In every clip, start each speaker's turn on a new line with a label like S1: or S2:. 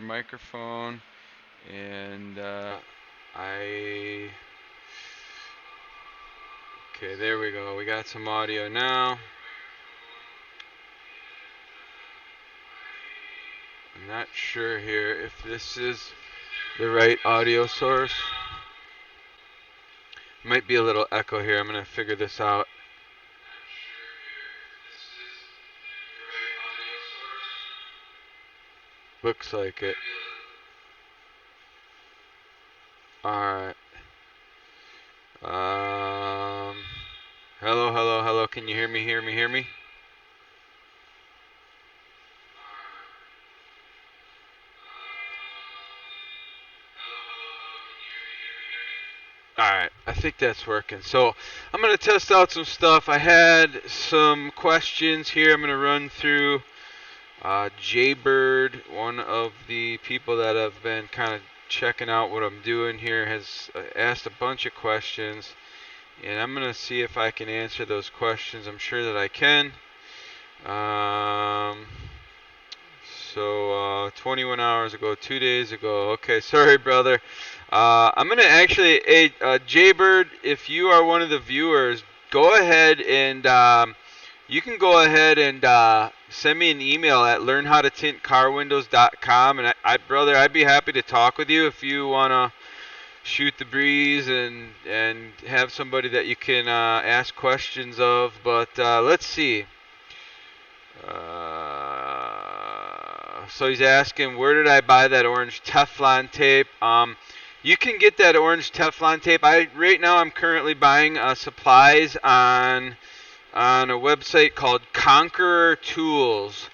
S1: microphone, and okay, there we go. We got some audio now. I'm not sure here if this is the right audio source. Might be a little echo here. I'm going to figure this out. Looks like it. Alright. Hello, hello, hello. Can you hear me, hear me, hear me? Alright, I think that's working. So I'm going to test out some stuff. I had some questions here I'm going to run through. Jaybird, one of the people that have been kind of checking out what I'm doing here, has asked a bunch of questions. And I'm going to see if I can answer those questions. I'm sure that I can. 21 hours ago, 2 days ago. Okay, sorry, brother. I'm going to actually, Jaybird, if you are one of the viewers, go ahead and you can go ahead and send me an email at learnhowtotintcarwindows.com. And brother, I'd be happy to talk with you if you want to shoot the breeze and have somebody that you can ask questions of. But let's see. So he's asking, where did I buy that orange Teflon tape? You can get that orange Teflon tape. Right now I'm currently buying supplies on a website called Conqueror Tools.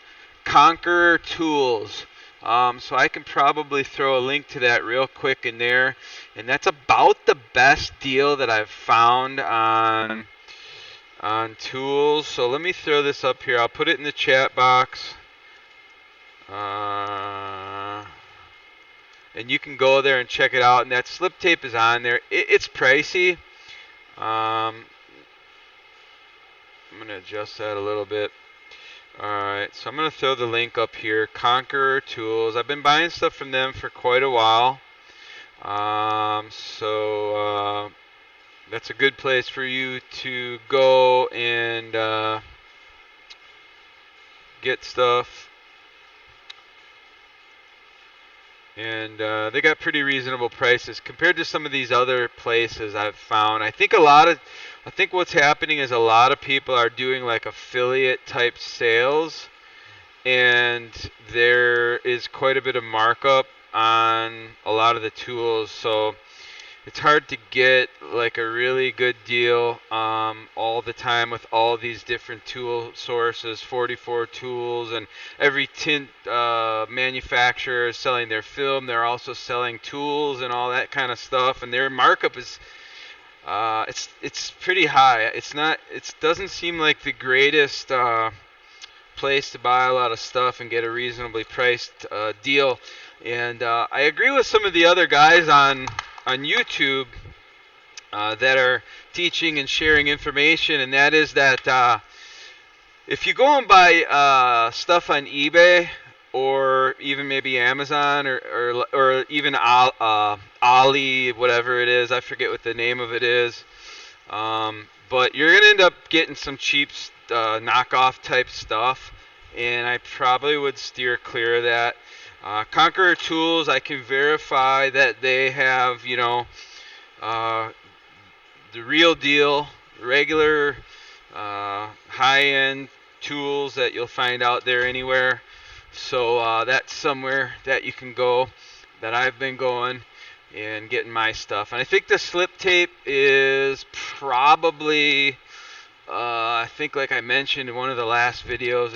S1: Conqueror Tools. So I can probably throw a link to that real quick in there. And that's about the best deal that I've found on tools. So let me throw this up here. I'll put it in the chat box. And you can go there and check it out. And that slip tape is on there. It's pricey. I'm going to adjust that a little bit. Alright, so I'm going to throw the link up here. Conqueror Tools. I've been buying stuff from them for quite a while. That's a good place for you to go and get stuff. And they got pretty reasonable prices compared to some of these other places I've found. I think what's happening is a lot of people are doing like affiliate type sales, and there is quite a bit of markup on a lot of the tools. So it's hard to get like a really good deal all the time with all these different tool sources, 44 tools, and every tint manufacturer is selling their film. They're also selling tools and all that kind of stuff, and their markup is it's pretty high. It doesn't seem like the greatest place to buy a lot of stuff and get a reasonably priced deal. And I agree with some of the other guys on YouTube that are teaching and sharing information, and that is that if you go and buy stuff on eBay or even maybe Amazon or even Ali, whatever it is, I forget what the name of it is, but you're gonna end up getting some cheap knockoff type stuff, and I probably would steer clear of that. Conqueror Tools, I can verify that they have, the real deal, regular high-end tools that you'll find out there anywhere. So that's somewhere that you can go, that I've been going and getting my stuff. And I think the slip tape is probably, I think like I mentioned in one of the last videos,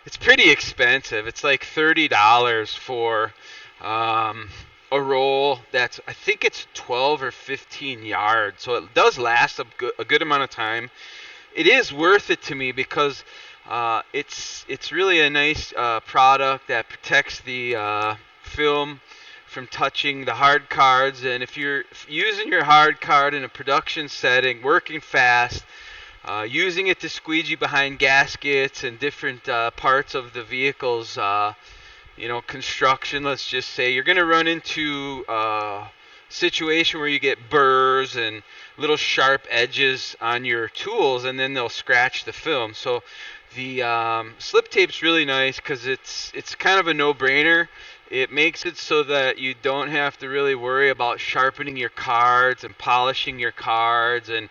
S1: it's pretty expensive. It's like $30 for a roll that's, I think it's 12 or 15 yards. So it does last a good amount of time. It is worth it to me because it's really a nice product that protects the film from touching the hard cards. And if you're using your hard card in a production setting, working fast, using it to squeegee behind gaskets and different parts of the vehicles, construction, let's just say, you're going to run into a situation where you get burrs and little sharp edges on your tools, and then they'll scratch the film. So the slip tape's really nice because it's kind of a no-brainer. It makes it so that you don't have to really worry about sharpening your cards and polishing your cards. And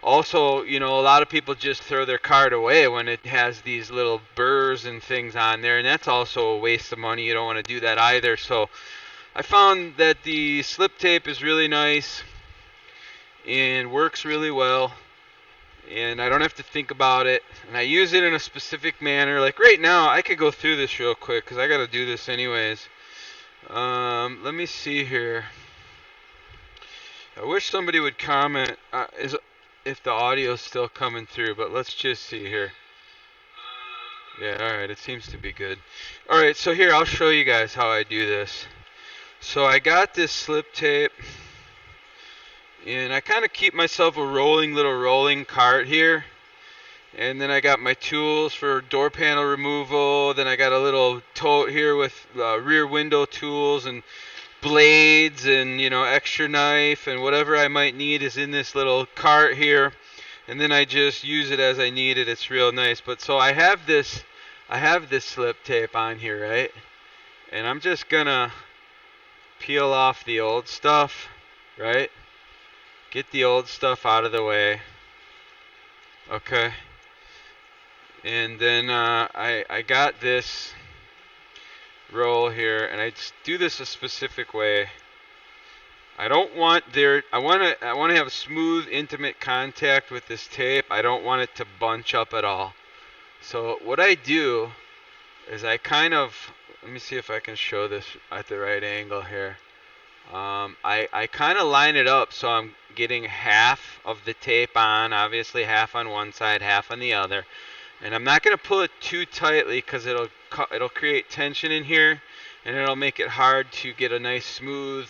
S1: also, a lot of people just throw their card away when it has these little burrs and things on there, and that's also a waste of money. You don't want to do that either. So I found that the slip tape is really nice and works really well, and I don't have to think about it, and I use it in a specific manner. Like right now, I could go through this real quick because I got to do this anyways. Let me see here. I wish somebody would comment if the audio is still coming through, but let's just see here. Yeah, alright, it seems to be good. Alright, so here, I'll show you guys how I do this. So I got this slip tape, and I kind of keep myself a little rolling cart here. And then I got my tools for door panel removal. Then I got a little tote here with rear window tools and blades and extra knife and whatever I might need is in this little cart here. And then I just use it as I need it. It's real nice. But so I have this slip tape on here, right? And I'm just gonna peel off the old stuff, right? Get the old stuff out of the way. Okay. And then I got this roll here, and I just do this a specific way. I want to have smooth, intimate contact with this tape. I don't want it to bunch up at all. So what I do is I kind of, let me see if I can show this at the right angle here. I kind of line it up so I'm getting half of the tape on, obviously half on one side, half on the other. And I'm not going to pull it too tightly because it'll create tension in here, and it'll make it hard to get a nice smooth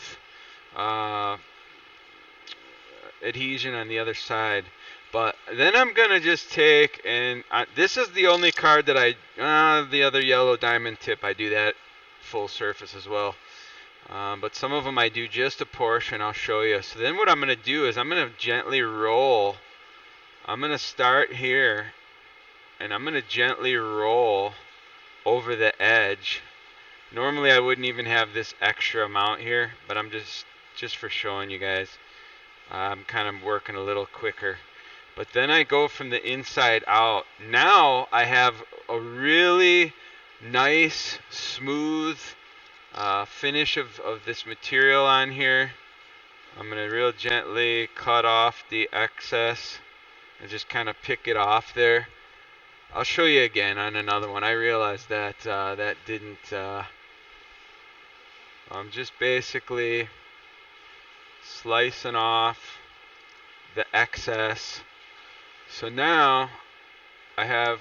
S1: adhesion on the other side. But then I'm going to just take, and this is the only card that the other yellow diamond tip, I do that full surface as well. But some of them I do just a portion. I'll show you. So then what I'm going to do is I'm going to gently roll. I'm going to start here, and I'm going to gently roll over the edge. Normally I wouldn't even have this extra amount here, but I'm just for showing you guys. I'm kind of working a little quicker. But then I go from the inside out. Now I have a really nice, smooth finish of this material on here. I'm going to real gently cut off the excess and just kind of pick it off there. I'll show you again on another one. I realized that that didn't. I'm just basically slicing off the excess. So now I have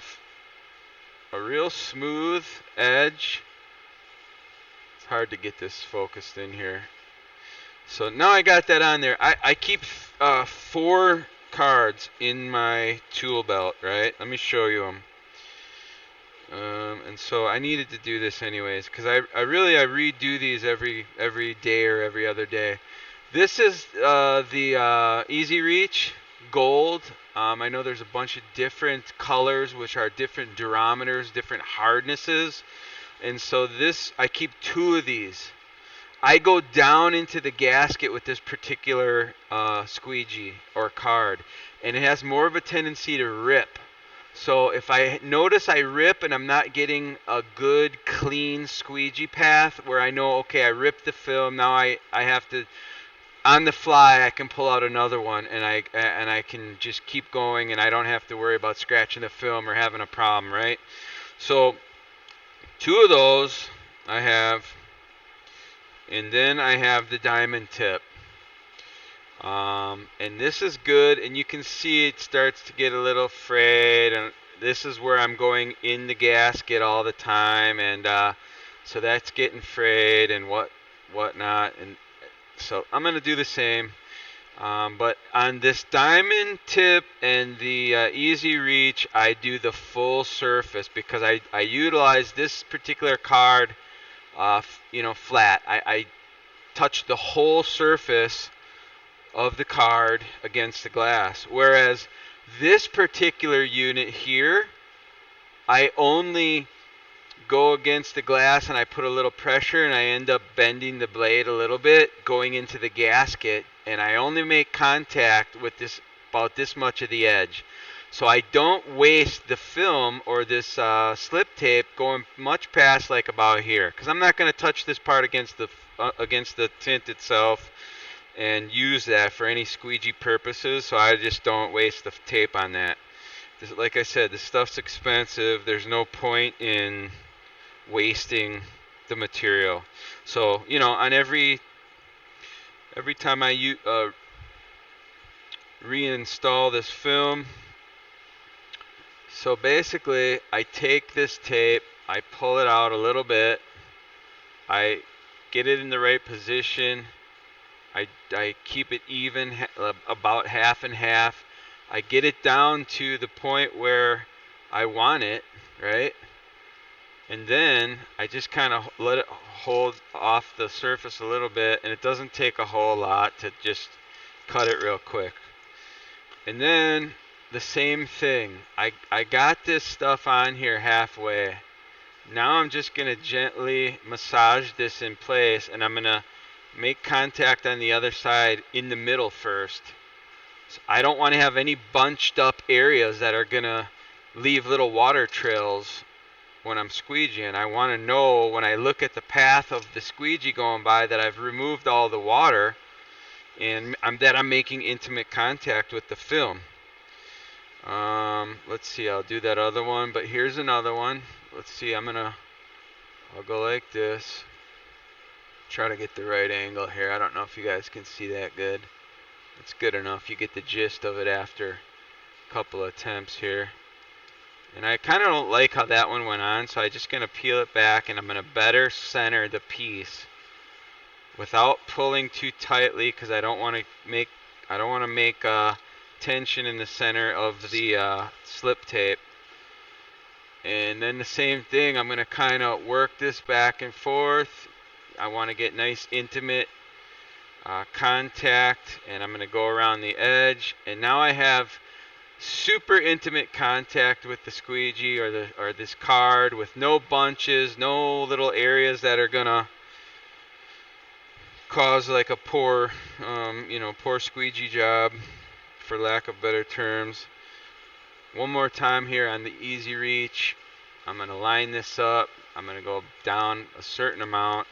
S1: a real smooth edge. It's hard to get this focused in here. So now I got that on there. I keep 4 cards in my tool belt, right? Let me show you them. And so I needed to do this anyways because I redo these every day or every other day. This is the Easy Reach Gold. I know there's a bunch of different colors which are different durometers, different hardnesses, and so I keep 2 of these. I go down into the gasket with this particular squeegee or card, and it has more of a tendency to rip. So if I notice I rip and I'm not getting a good clean squeegee path where I know, okay, I ripped the film, now I have to, on the fly I can pull out another one, and I can just keep going, and I don't have to worry about scratching the film or having a problem, right? So 2 of those I have, and then I have the diamond tip. And this is good, and you can see it starts to get a little frayed, and this is where I'm going in the gasket all the time, and so that's getting frayed and whatnot, and so I'm going to do the same. But on this diamond tip and the Easy Reach, I do the full surface because I utilize this particular card flat. I touch the whole surface of the card against the glass. Whereas this particular unit here, I only go against the glass and I put a little pressure and I end up bending the blade a little bit going into the gasket, and I only make contact with this about this much of the edge. So I don't waste the film or this slip tape going much past like about here, because I'm not going to touch this part against the tint itself and use that for any squeegee purposes, so I just don't waste the tape on that. Like I said, this stuff's expensive. There's no point in wasting the material. So, on every time I reinstall this film, so basically I take this tape, I pull it out a little bit, I get it in the right position, I keep it even, about half and half. I get it down to the point where I want it, right? And then I just kind of let it hold off the surface a little bit, and it doesn't take a whole lot to just cut it real quick. And then the same thing. I got this stuff on here halfway. Now I'm just going to gently massage this in place, and I'm going to make contact on the other side in the middle first. So I don't want to have any bunched up areas that are going to leave little water trails when I'm squeegeeing. I want to know when I look at the path of the squeegee going by that I've removed all the water and that I'm making intimate contact with the film. Let's see, I'll do that other one, but here's another one. Let's see, I'll go like this. Try to get the right angle here. I don't know if you guys can see that good. It's good enough. You get the gist of it after a couple of attempts here. And I kind of don't like how that one went on, so I'm just going to peel it back, and I'm going to better center the piece without pulling too tightly, because I don't want to make tension in the center of the slip tape. And then the same thing, I'm going to kind of work this back and forth. I want to get nice intimate contact, and I'm going to go around the edge. And now I have super intimate contact with the squeegee or this card, with no bunches, no little areas that are going to cause like a poor squeegee job, for lack of better terms. One more time here on the easy reach. I'm going to line this up. I'm going to go down a certain amount,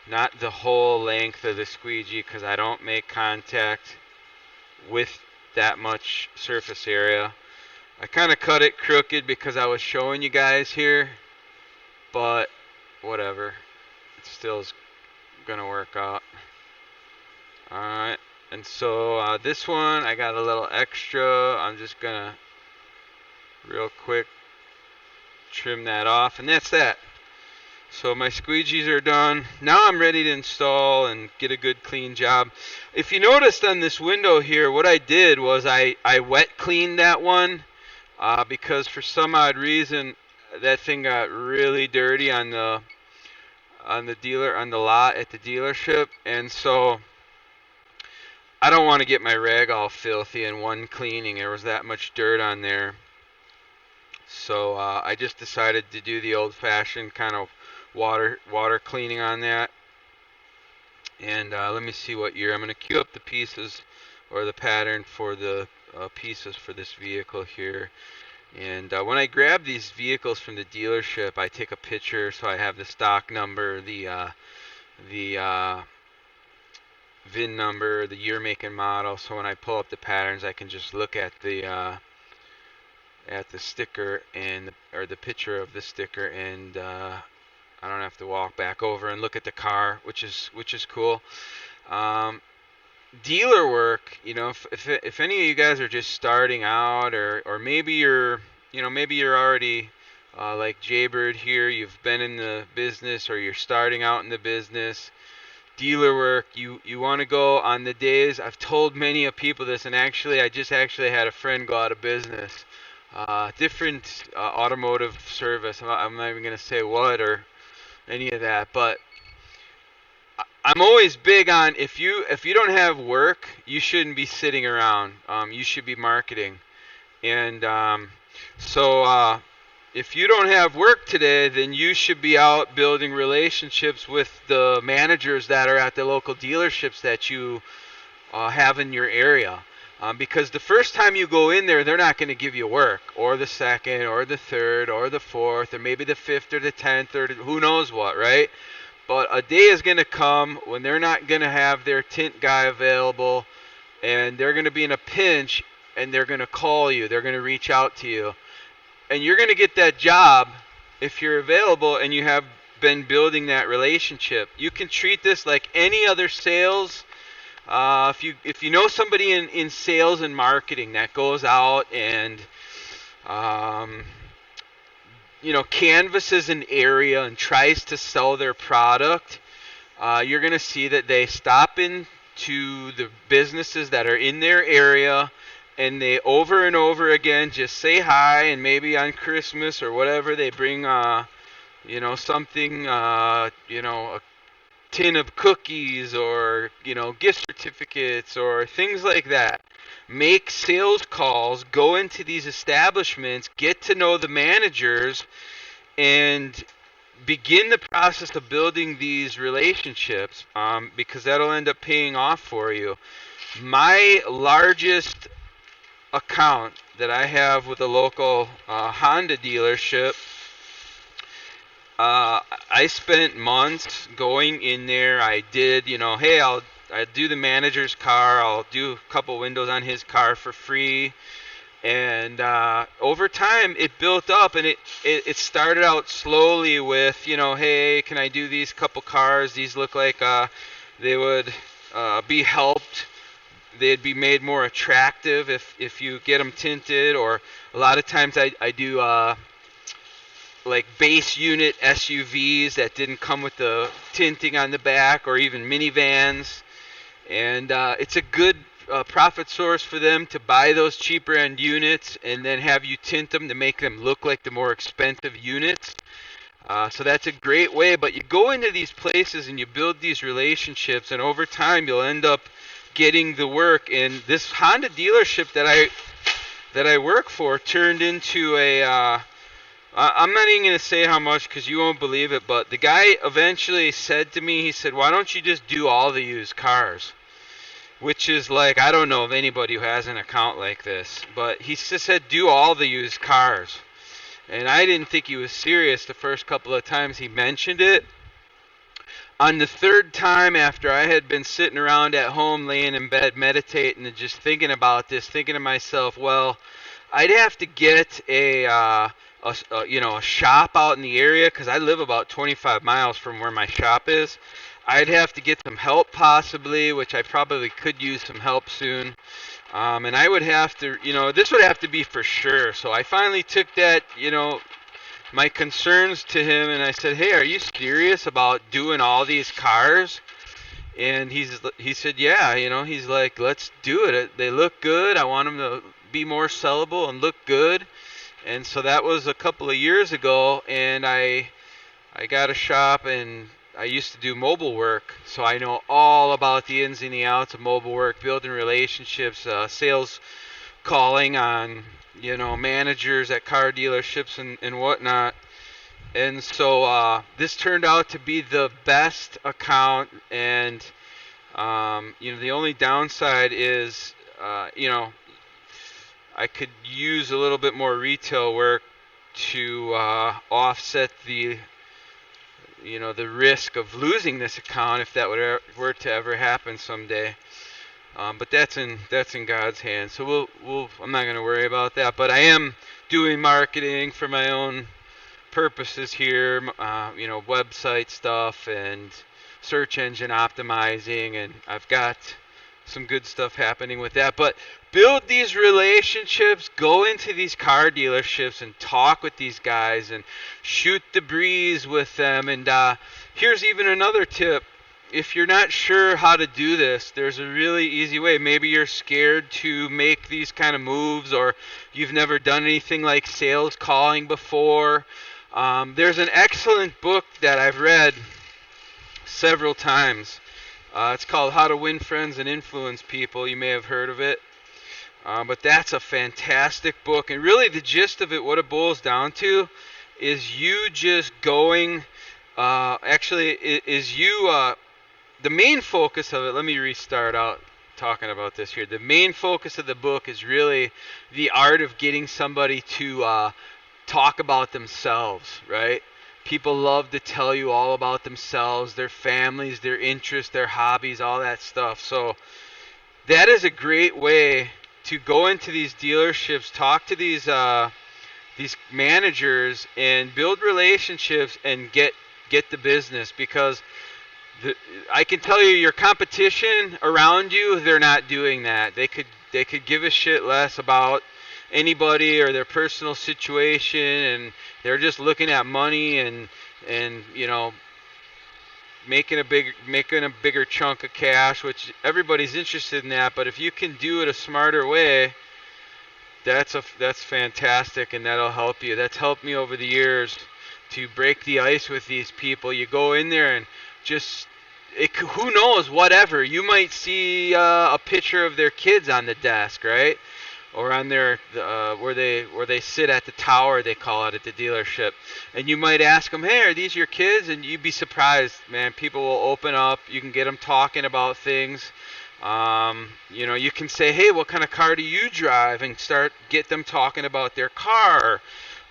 S1: not the whole length of the squeegee, because I don't make contact with that much surface area. I kind of cut it crooked because I was showing you guys here, but whatever. It still is going to work out. Alright, and so this one I got a little extra. I'm just going to real quick trim that off, and that's that. So my squeegees are done. Now I'm ready to install and get a good clean job. If you noticed on this window here, what I did was I wet cleaned that one because for some odd reason that thing got really dirty on the lot at the dealership, and so I don't want to get my rag all filthy in one cleaning. There was that much dirt on there. So I just decided to do the old-fashioned kind of water cleaning on that. And let me see what year. I'm going to queue up the pieces or the pattern for the pieces for this vehicle here. And when I grab these vehicles from the dealership, I take a picture so I have the stock number, the VIN number, the year, make, and model. So when I pull up the patterns, I can just look at the sticker or the picture of the sticker, and I don't have to walk back over and look at the car, which is cool. Dealer work, if any of you guys are just starting out, or maybe you're already like Jaybird here, you've been in the business or you're starting out in the business. Dealer work, you want to go on the days. I've told many of people this, and actually I just had a friend go out of business. Different automotive service. I'm not even going to say what, or any of that. But I'm always big on if you don't have work, you shouldn't be sitting around. You should be marketing. And so if you don't have work today, then you should be out building relationships with the managers that are at the local dealerships that you have in your area. Because the first time you go in there, they're not going to give you work, or the second, or the third, or the fourth, or maybe the fifth, or the 10th, or who knows what, right? But a day is going to come when they're not going to have their tint guy available, and they're going to be in a pinch, and they're going to call you. They're going to reach out to you. And you're going to get that job if you're available and you have been building that relationship. You can treat this like any other sales. If you know somebody in sales and marketing that goes out and canvasses an area and tries to sell their product, you're going to see that they stop into the businesses that are in their area, and they over and over again just say hi, and maybe on Christmas or whatever they bring something, a tin of cookies, or gift certificates or things like that. Make sales calls, go into these establishments, get to know the managers, and begin the process of building these relationships, because that'll end up paying off for you. My largest account that I have with a local Honda dealership, I spent months going in there. I did, hey, I do the manager's car. I'll do a couple windows on his car for free. And over time, it built up, and it started out slowly with, hey, can I do these couple cars? These look like they would be helped. They'd be made more attractive if you get them tinted. Or a lot of times I do like base unit SUVs that didn't come with the tinting on the back, or even minivans. And it's a good profit source for them to buy those cheaper end units and then have you tint them to make them look like the more expensive units. So that's a great way. But you go into these places and you build these relationships, and over time you'll end up getting the work. And this Honda dealership that I work for turned into a I'm not even going to say how much because you won't believe it, but the guy eventually said to me, he said, why don't you just do all the used cars? Which is like, I don't know of anybody who has an account like this, but he just said, do all the used cars. And I didn't think he was serious the first couple of times he mentioned it. On the third time, after I had been sitting around at home, laying in bed, meditating and just thinking about this, thinking to myself, well, I'd have to get a shop out in the area, because I live about 25 miles from where my shop is. I'd have to get some help possibly, which I probably could use some help soon. And I would have to, this would have to be for sure. So I finally took that, my concerns to him, and I said, hey, are you serious about doing all these cars? And he said, yeah, he's like, let's do it. They look good. I want them to be more sellable and look good. And so that was a couple of years ago, and I got a shop, and I used to do mobile work, so I know all about the ins and the outs of mobile work, building relationships, sales calling on, managers at car dealerships and whatnot. And so this turned out to be the best account, and the only downside is, I could use a little bit more retail work to offset the risk of losing this account if that were to ever happen someday. But that's in God's hands. So I'm not going to worry about that. But I am doing marketing for my own purposes here. Website stuff and search engine optimizing, and I've got some good stuff happening with that. But build these relationships, go into these car dealerships and talk with these guys and shoot the breeze with them. And here's even another tip. If you're not sure how to do this, there's a really easy way. Maybe you're scared to make these kind of moves, or you've never done anything like sales calling before. There's an excellent book that I've read several times. It's called How to Win Friends and Influence People. You may have heard of it. But that's a fantastic book. And really, the gist of it, what it boils down to, is you just going. The main focus of it, let me restart out talking about this here. The main focus of the book is really the art of getting somebody to talk about themselves, right? People love to tell you all about themselves, their families, their interests, their hobbies, all that stuff. So that is a great way to go into these dealerships, talk to these managers, and build relationships and get the business. Because I can tell you, your competition around you, they're not doing that. They could give a shit less about anybody or their personal situation, and they're just looking at money and making a bigger chunk of cash, which everybody's interested in that. But if you can do it a smarter way, that's fantastic, and that'll help you. That's helped me over the years to break the ice with these people. You go in there and just who knows, whatever. You might see a picture of their kids on the desk, right? Or on their where they sit at the tower, they call it at the dealership, and you might ask them, "Hey, are these your kids?" And you'd be surprised, man. People will open up. You can get them talking about things. You can say, "Hey, what kind of car do you drive?" and get them talking about their car,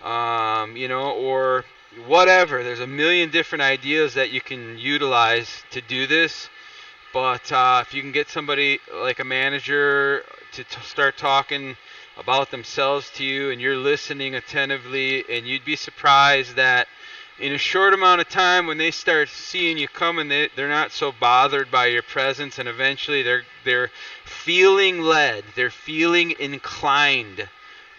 S1: or whatever. There's a million different ideas that you can utilize to do this. But if you can get somebody like a manager to start talking about themselves to you, and you're listening attentively, and you'd be surprised that in a short amount of time, when they start seeing you coming, they're not so bothered by your presence, and eventually they're feeling led, they're feeling inclined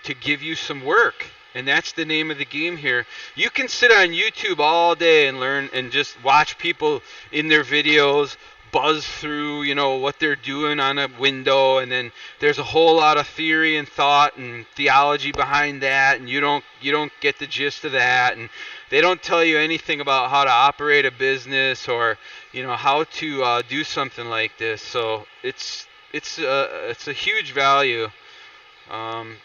S1: to give you some work. And that's the name of the game here. You can sit on YouTube all day and learn and just watch people in their videos buzz through, what they're doing on a window, and then there's a whole lot of theory and thought and theology behind that, and you don't get the gist of that, and they don't tell you anything about how to operate a business or how to do something like this. So it's a huge value, and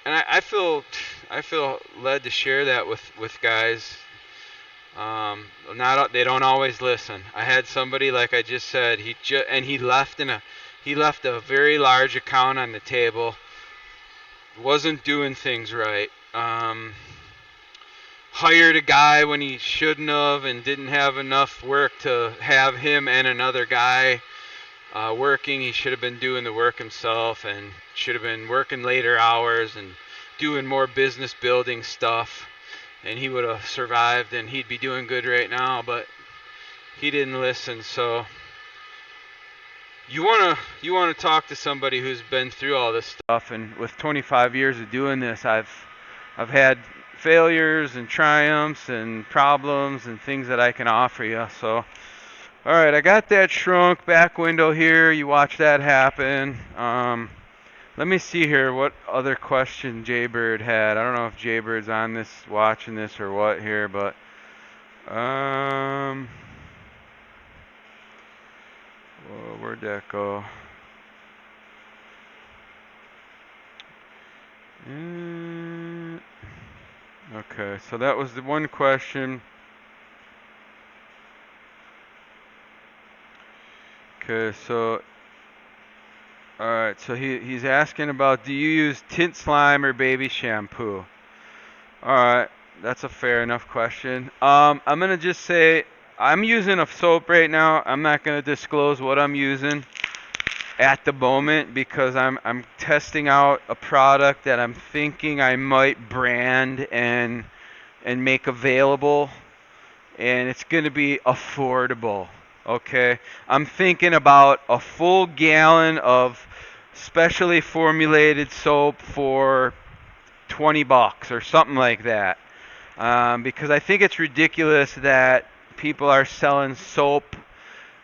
S1: I feel led to share that with guys. They don't always listen. I had somebody, like I just said, he left a very large account on the table. Wasn't doing things right. Hired a guy when he shouldn't have, and didn't have enough work to have him and another guy working. He should have been doing the work himself, and should have been working later hours and doing more business building stuff. And he would have survived, and he'd be doing good right now, but he didn't listen. So you wanna talk to somebody who's been through all this stuff. And with 25 years of doing this, I've had failures and triumphs and problems and things that I can offer you. So, all right, I got that shrunk back window here. You watch that happen. Let me see here what other question Jaybird had. I don't know if Jaybird's on this, watching this or what here, but where'd that go? Okay, so that was the one question. Okay, so alright, so he's asking about, do you use tint slime or baby shampoo? Alright, that's a fair enough question. I'm going to just say I'm using a soap right now. I'm not going to disclose what I'm using at the moment because I'm testing out a product that I'm thinking I might brand and make available, and it's going to be affordable. Okay, I'm thinking about a full gallon of specially formulated soap for $20 or something like that, because I think it's ridiculous that people are selling soap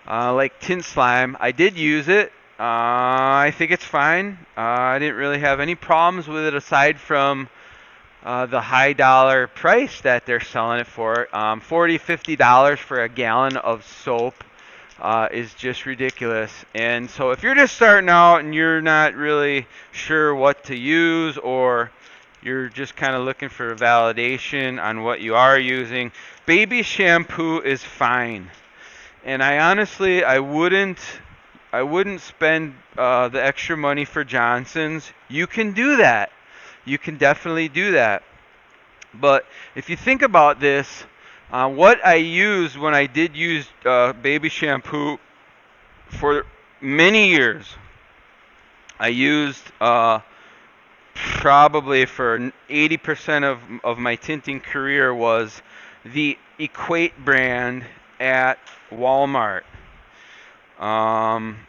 S1: like tint slime. I did use it. I think it's fine. I didn't really have any problems with it aside from
S2: the high dollar price that they're selling it for. $40, $50 for a gallon of soap is just ridiculous. And so if you're just starting out and you're not really sure what to use, or you're just kind of looking for validation on what you are using, baby shampoo is fine. And I wouldn't spend the extra money for Johnson's. You can do that. You can definitely do that. But if you think about this, what I used when I did use baby shampoo for many years, I used probably for 80% of my tinting career was the Equate brand at Walmart. Um,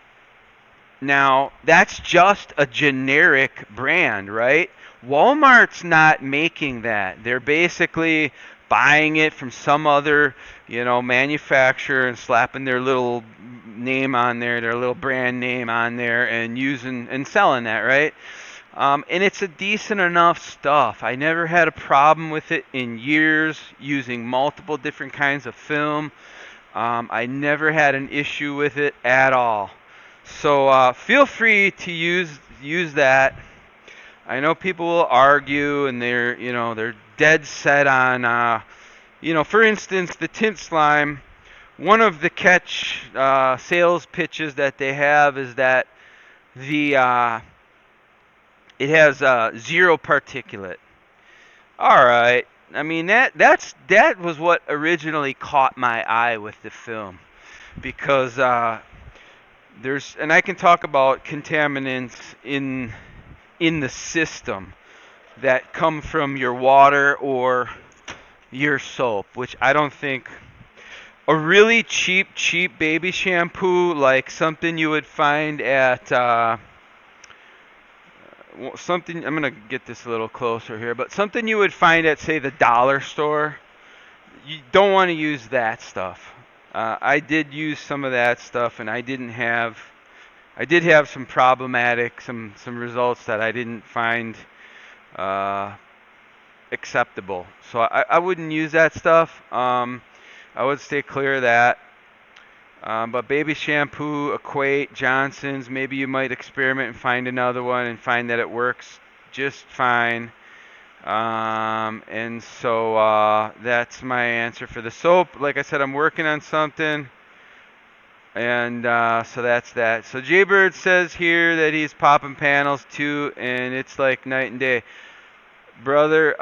S2: Now, that's just a generic brand, right? Walmart's not making that. They're basically buying it from some other, manufacturer and slapping their little name on there, their little brand name on there, and using and selling that, right? And it's a decent enough stuff. I never had a problem with it in years using multiple different kinds of film. I never had an issue with it at all. So feel free to use that. I know people will argue, and they're dead set on for instance, the tint slime. One of the catch sales pitches that they have is that the it has zero particulate. All right. I mean that was what originally caught my eye with the film, because and I can talk about contaminants in the system that come from your water or your soap, which I don't think a really cheap baby shampoo, like something you would find at something. I'm gonna get this a little closer here, but something you would find at, say, the dollar store. You don't want to use that stuff. I did use some of that stuff, and I did have some some results that I didn't find uh, acceptable. So I wouldn't use that stuff. I would stay clear of that. But baby shampoo, Equate, Johnson's, maybe you might experiment and find another one and find that it works just fine. And so that's my answer for the soap. Like I said, I'm working on something. And so that's that. So Jaybird says here that he's popping panels too, and it's like night and day. Brother,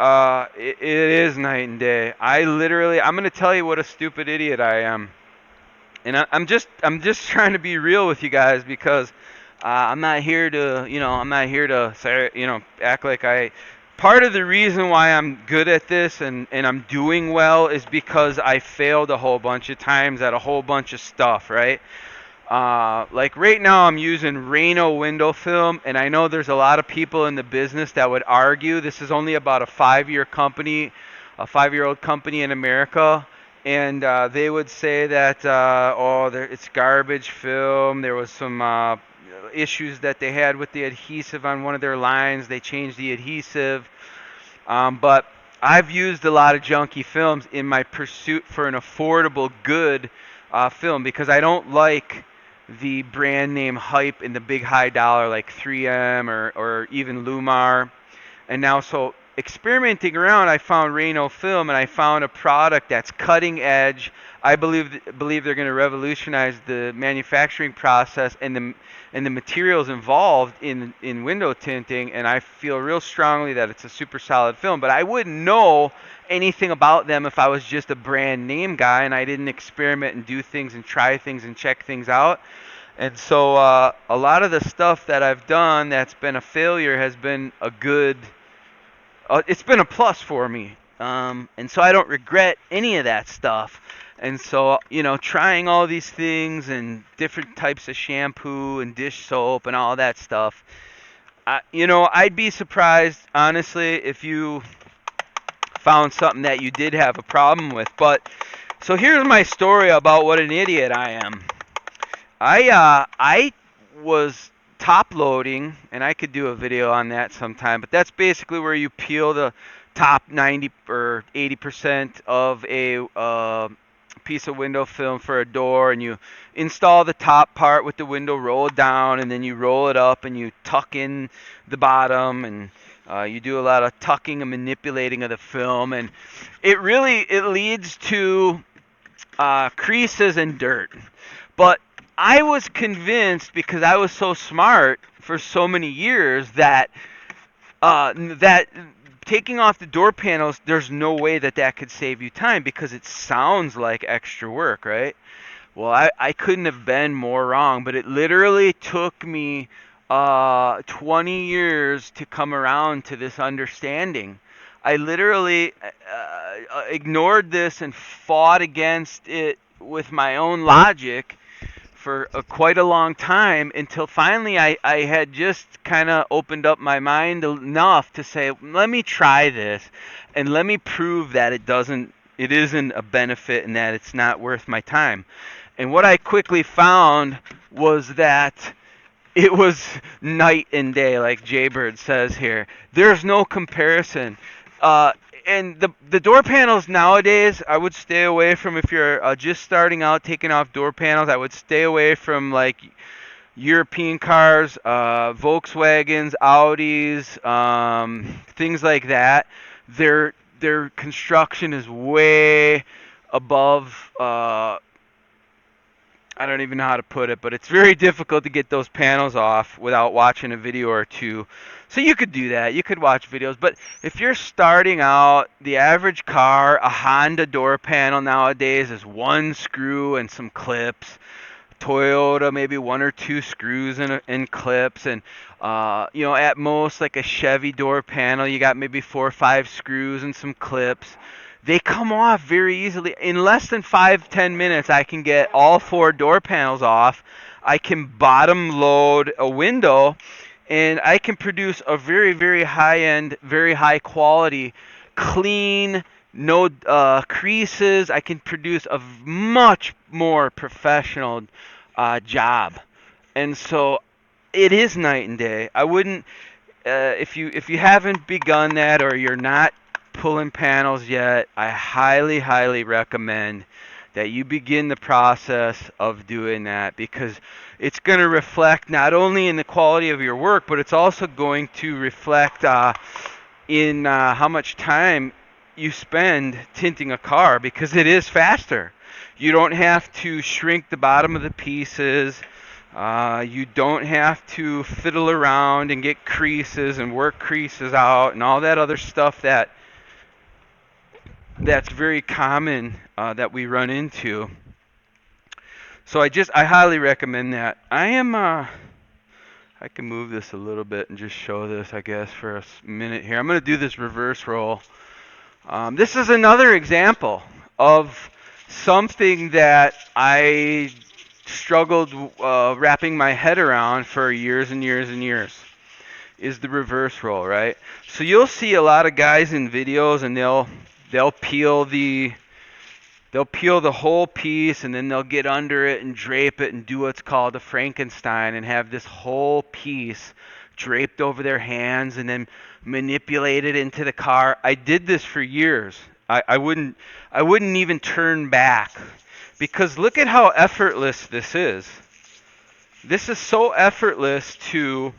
S2: it is night and day. I'm gonna tell you what a stupid idiot I am, and I'm just trying to be real with you guys, because I'm not here to say, act like I. Part of the reason why I'm good at this and I'm doing well is because I failed a whole bunch of times at a whole bunch of stuff, right? Like right now, I'm using Reno window film, and I know there's a lot of people in the business that would argue this is only about a 5-year company, a 5-year-old company in America, and they would say that it's garbage film. There was some issues that they had with the adhesive on one of their lines. They changed the adhesive, but I've used a lot of junky films in my pursuit for an affordable, good film, because I don't like the brand name hype in the big high dollar like 3M or even Lumar. And now, so experimenting around, I found Reno Film, and I found a product that's cutting edge. I believe they're going to revolutionize the manufacturing process and the materials involved in window tinting. And I feel real strongly that it's a super solid film. But I wouldn't know anything about them if I was just a brand name guy and I didn't experiment and do things and try things and check things out. And so a lot of the stuff that I've done that's been a failure has been it's been a plus for me. And so I don't regret any of that stuff. And so, trying all these things and different types of shampoo and dish soap and all that stuff, I'd be surprised, honestly, if you found something that you did have a problem with. But so here's my story about what an idiot I am. I was top loading, and I could do a video on that sometime, but that's basically where you peel top 90 or 80% of a piece of window film for a door, and you install the top part with the window rolled down, and then you roll it up and you tuck in the bottom, and you do a lot of tucking and manipulating of the film, and it leads to creases and dirt. But I was convinced, because I was so smart for so many years, that taking off the door panels, there's no way that could save you time, because it sounds like extra work, right? Well, I couldn't have been more wrong, but it literally took me 20 years to come around to this understanding. I literally ignored this and fought against it with my own logic for quite a long time, until finally I had just kind of opened up my mind enough to say, let me try this and let me prove that it isn't a benefit and that it's not worth my time. And what I quickly found was that it was night and day, like Jaybird says here. There's no comparison. Uh, and the door panels nowadays, I would stay away from. If you're just starting out taking off door panels, I would stay away from like European cars, Volkswagens, Audis, things like that. Their construction is way above. I don't even know how to put it, but it's very difficult to get those panels off without watching a video or two. So you could do that. You could watch videos. But if you're starting out, the average car, a Honda door panel nowadays is one screw and some clips. Toyota, maybe one or two screws and clips, and at most, like a Chevy door panel, you got maybe 4 or 5 screws and some clips. They come off very easily. In less than 5-10 minutes, I can get all 4 door panels off. I can bottom load a window, and I can produce a very, very high end, very high quality, clean, no creases. I can produce a much more professional job. And so it is night and day. I wouldn't, if you haven't begun that, or you're not pulling panels yet, I highly, highly recommend that you begin the process of doing that, because it's going to reflect not only in the quality of your work, but it's also going to reflect in how much time you spend tinting a car, because it is faster. You don't have to shrink the bottom of the pieces. You don't have to fiddle around and get creases and work creases out and all that other stuff that's very common that we run into. So I highly recommend that. I can move this a little bit and just show this, I guess, for a minute here. I'm going to do this reverse roll. This is another example of something that I struggled wrapping my head around for years and years and years, is the reverse roll, right? So you'll see a lot of guys in videos, and they'll peel the whole piece, and then they'll get under it and drape it and do what's called a Frankenstein, and have this whole piece draped over their hands and then manipulate it into the car. I did this for years. I wouldn't even turn back, because look at how effortless this is. This is so effortless to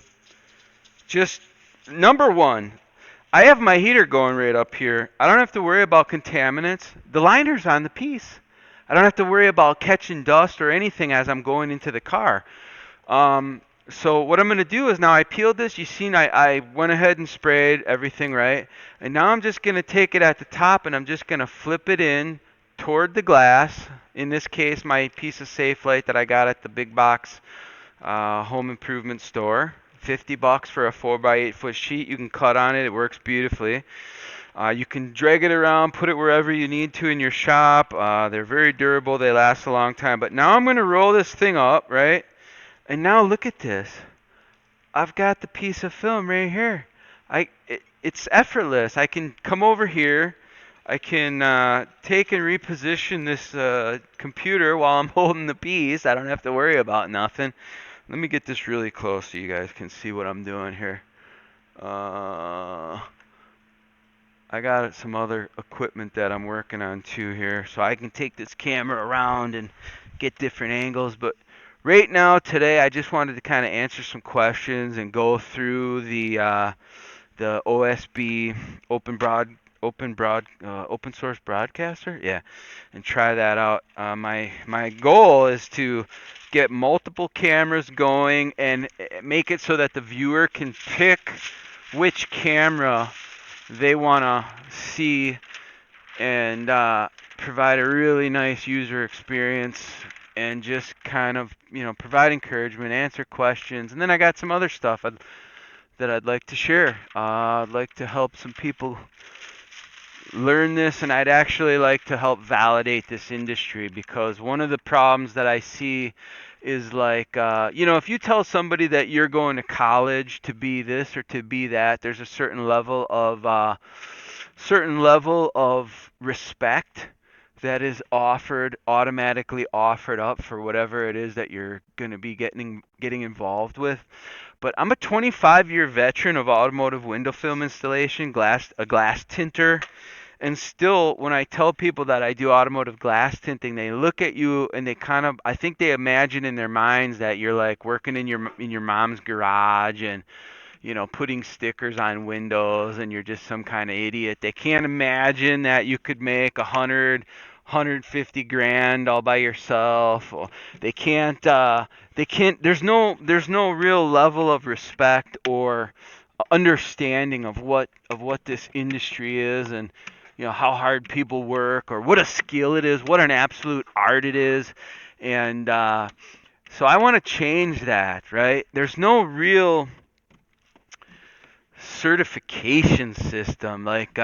S2: just, number one, I have my heater going right up here. I don't have to worry about contaminants. The liner's on the piece. I don't have to worry about catching dust or anything as I'm going into the car. So what I'm going to do is, now I peeled this. You seen I went ahead and sprayed everything, right? And now I'm just going to take it at the top, and I'm just going to flip it in toward the glass. In this case, my piece of Safelite that I got at the big box home improvement store. $50 for a 4x8 foot sheet. You can cut on it. It works beautifully. You can drag it around, put it wherever you need to in your shop. They're very durable. They last a long time. But now I'm going to roll this thing up, right? And now look at this. I've got the piece of film right here. It's effortless. I can come over here. I can take and reposition this computer while I'm holding the piece. I don't have to worry about nothing. Let me get this really close so you guys can see what I'm doing here. I I got some other equipment that I'm working on too here, so I can take this camera around and get different angles. But right now, today, I just wanted to kind of answer some questions and go through the OSB open source broadcaster, yeah, and try that out. My goal is to get multiple cameras going and make it so that the viewer can pick which camera they want to see and provide a really nice user experience and just kind of provide encouragement, answer questions, and then I got some other stuff that I'd like to share. I'd like to help some people learn this, and I'd actually like to help validate this industry, because one of the problems that I see is like, if you tell somebody that you're going to college to be this or to be that, there's a certain level of respect that is automatically offered up for whatever it is that you're going to be getting involved with. But I'm a 25-year veteran of automotive window film installation, a glass tinter, and still, when I tell people that I do automotive glass tinting, they look at you and they kind of, I think they imagine in their minds that you're like working in your mom's garage and putting stickers on windows and you're just some kind of idiot. They can't imagine that you could make 150 grand all by yourself. Or they can't there's no real level of respect or understanding of what this industry is, and how hard people work, or what a skill it is, what an absolute art it is. And so I want to change that, right? There's no real certification system. Like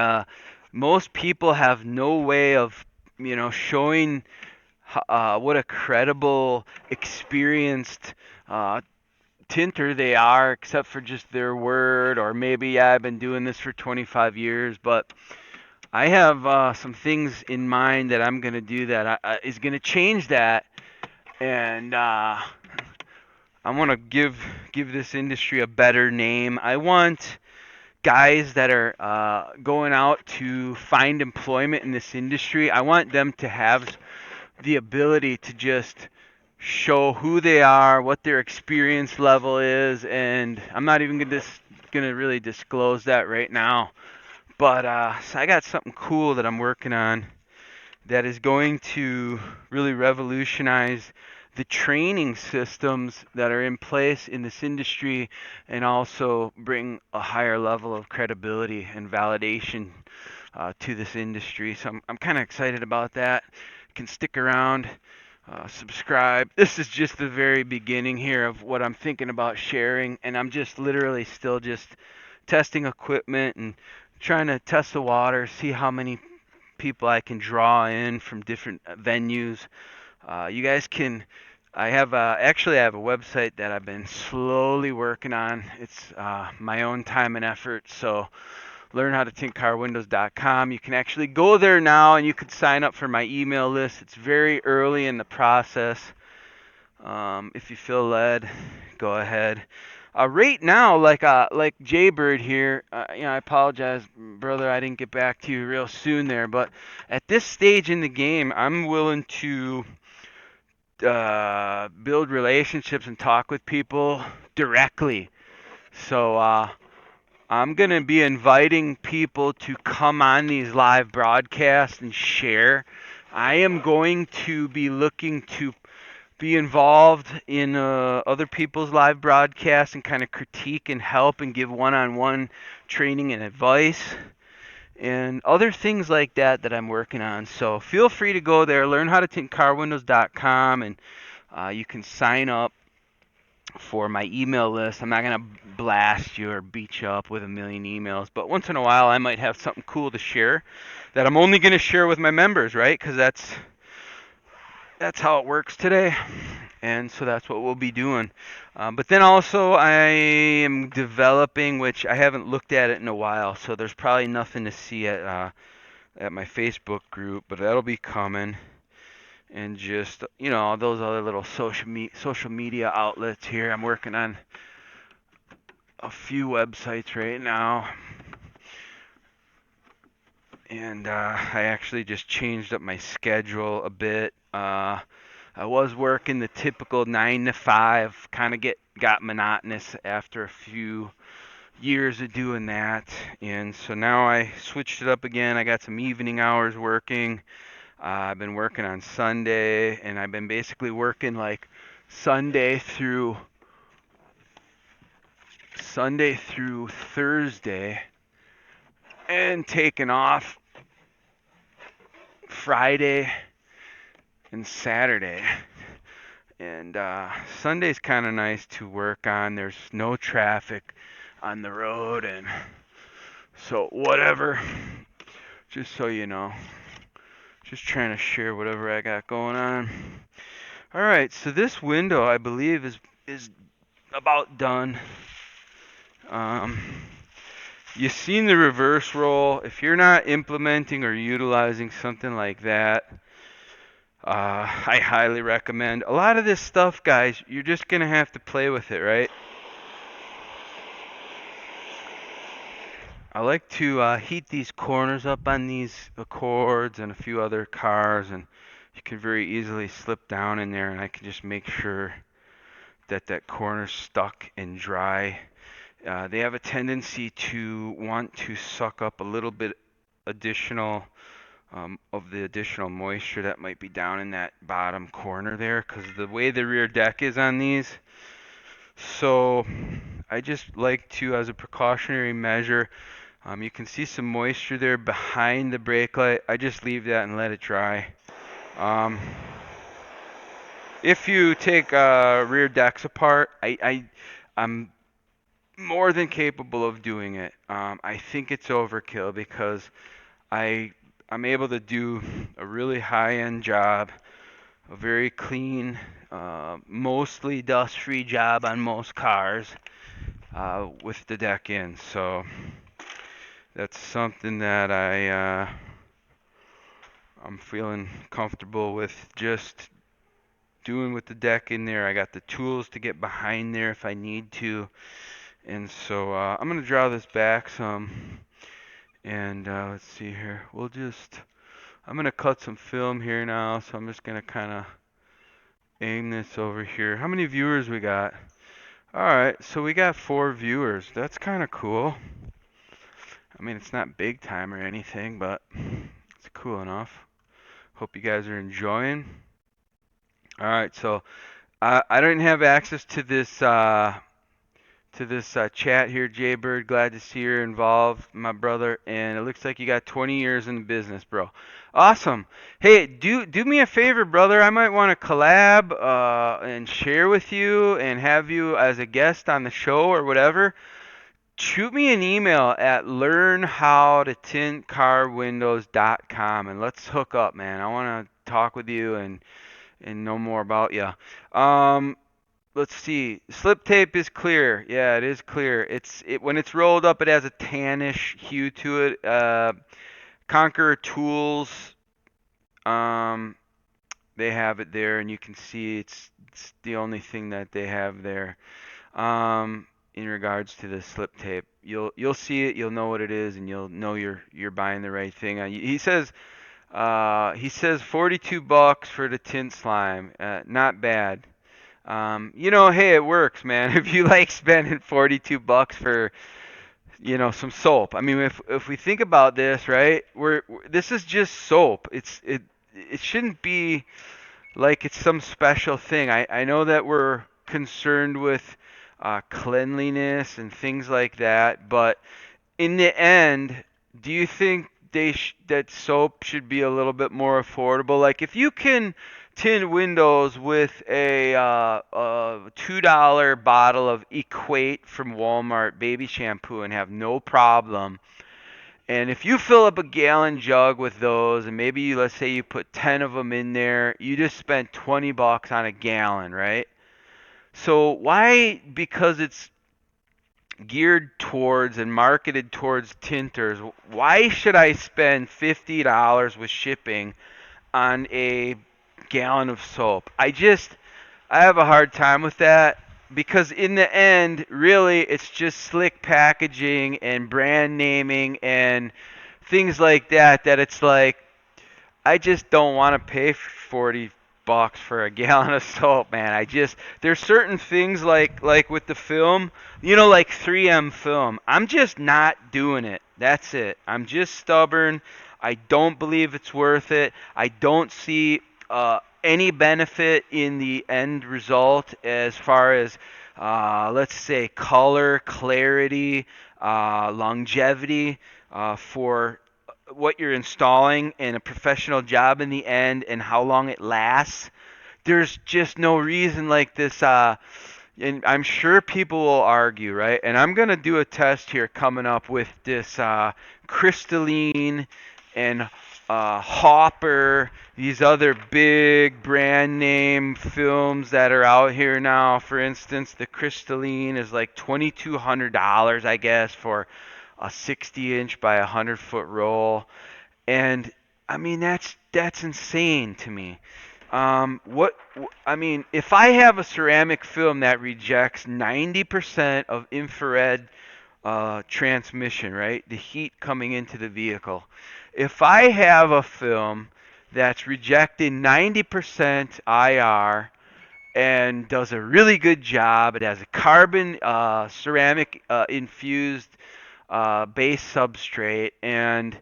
S2: most people have no way of showing what a credible, experienced tinter they are, except for just their word, or maybe, yeah, I've been doing this for 25 years. But I have some things in mind that I'm going to do that is going to change that. And I want to give this industry a better name. I want guys that are going out to find employment in this industry, I want them to have the ability to just show who they are, what their experience level is, and I'm not even gonna really disclose that right now. But so I got something cool that I'm working on that is going to really revolutionize the training systems that are in place in this industry, and also bring a higher level of credibility and validation to this industry. So I'm kind of excited about that. You can stick around, subscribe. This is just the very beginning here of what I'm thinking about sharing, and I'm just literally still just testing equipment and trying to test the water, see how many people I can draw in from different venues. You guys can. I have a website that I've been slowly working on. It's my own time and effort. So learnhowtotintcarwindows.com. You can actually go there now and you can sign up for my email list. It's very early in the process. If you feel led, go ahead. Right now, like Jaybird here, I apologize, brother, I didn't get back to you real soon there, but at this stage in the game, I'm willing to build relationships and talk with people directly. So I'm going to be inviting people to come on these live broadcasts and share. I am going to be looking to be involved in other people's live broadcasts and kind of critique and help and give one-on-one training and advice and other things like that I'm working on. So feel free to go there, learnhowtotintcarwindows.com, and you can sign up for my email list. I'm not going to blast you or beat you up with a million emails, but once in a while I might have something cool to share that I'm only going to share with my members, right? Because that's how it works today, and so that's what we'll be doing. But then also I am developing, which I haven't looked at it in a while, so there's probably nothing to see at my Facebook group, but that'll be coming. And just those other little social media outlets here. I'm working on a few websites right now. and I actually just changed up my schedule a bit. I was working the typical 9 to 5, kind of got monotonous after a few years of doing that, and so now I switched it up again. I got some evening hours working. I've been working on Sunday, and I've been basically working like Sunday through Sunday through Thursday, and taking off Friday and Saturday. And Sunday's kind of nice to work on. There's no traffic on the road, and so whatever. Just so you know, just trying to share whatever I got going on. All right, so this window I believe is about done. Um, you've seen the reverse roll. If you're not implementing or utilizing something like that, I highly recommend. A lot of this stuff, guys, you're just going to have to play with it, right? I like to heat these corners up on these Accords and a few other cars, and you can very easily slip down in there, and I can just make sure that that corner's stuck and dry. They have a tendency to want to suck up a little bit additional of the additional moisture that might be down in that bottom corner there, because the way the rear deck is on these. So I just like to, as a precautionary measure, you can see some moisture there behind the brake light. I just leave that and let it dry. If you take rear decks apart, I'm more than capable of doing it. I think it's overkill because I I'm able to do a really high-end job, a very clean, mostly dust-free job on most cars with the deck in. So that's something that I'm feeling comfortable with just doing with the deck in there. I got the tools to get behind there if I need to. And so I'm going to draw this back some. And let's see here. I'm going to cut some film here now. So I'm just going to kind of aim this over here. How many viewers we got? All right. So we got 4 viewers. That's kind of cool. I mean, it's not big time or anything, but it's cool enough. Hope you guys are enjoying. All right. So I don't have access to this chat here, Jay Bird. Glad to see you're involved, my brother. And it looks like you got 20 years in the business, bro. Awesome. Hey, do me a favor, brother. I might want to collab and share with you and have you as a guest on the show or whatever. Shoot me an email at learnhowtotintcarwindows.com and let's hook up, man. I want to talk with you and know more about you. Let's see. Slip tape is clear. Yeah, it is clear. When it's rolled up, it has a tannish hue to it. Conqueror Tools, um, they have it there, and you can see it's the only thing that they have there. In regards to the slip tape, you'll see it, you'll know what it is, and you'll know you're buying the right thing. He says $42 for the tint slime. Not bad. Hey, it works, man. If you like spending $42 for, some soap. I mean, if we think about this, right? This is just soap. It shouldn't be like it's some special thing. I know that we're concerned with cleanliness and things like that, but in the end, do you think that soap should be a little bit more affordable? Like if you can tint windows with a $2 bottle of Equate from Walmart baby shampoo and have no problem, and if you fill up a gallon jug with those, and maybe let's say you put 10 of them in there, you just spent $20 on a gallon, right? So why? Because it's geared towards and marketed towards tinters, why should I spend $50 with shipping on a gallon of soap? I have a hard time with that because in the end, really, it's just slick packaging and brand naming and things like that, that it's like I just don't want to pay 40 bucks for a gallon of soap, man. There's certain things like with the film, like 3M film. I'm just not doing it. That's it. I'm just stubborn. I don't believe it's worth it. I don't see any benefit in the end result as far as let's say color, clarity, longevity for what you're installing and a professional job in the end and how long it lasts. There's just no reason like this. And I'm sure people will argue, right? And I'm going to do a test here coming up with this crystalline and Hopper, these other big brand name films that are out here now. For instance, the crystalline is like $2,200, I guess, for a 60-inch by 100-foot roll. And I mean that's insane to me. I mean, if I have a ceramic film that rejects 90% of infrared transmission, right? The heat coming into the vehicle. If I have a film that's rejecting 90% IR and does a really good job, it has a carbon ceramic infused base substrate, and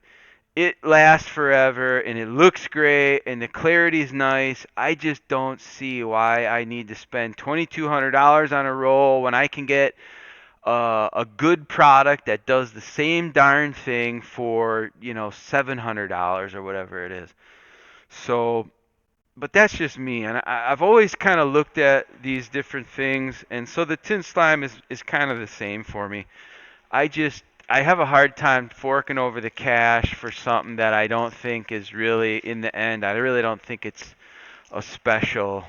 S2: it lasts forever and it looks great and the clarity's nice. I just don't see why I need to spend $2,200 on a roll when I can get a good product that does the same darn thing for, $700 or whatever it is. So, but that's just me, and I've always kind of looked at these different things, and so the tin slime is kind of the same for me. I have a hard time forking over the cash for something that I don't think is really in the end. I really don't think it's a special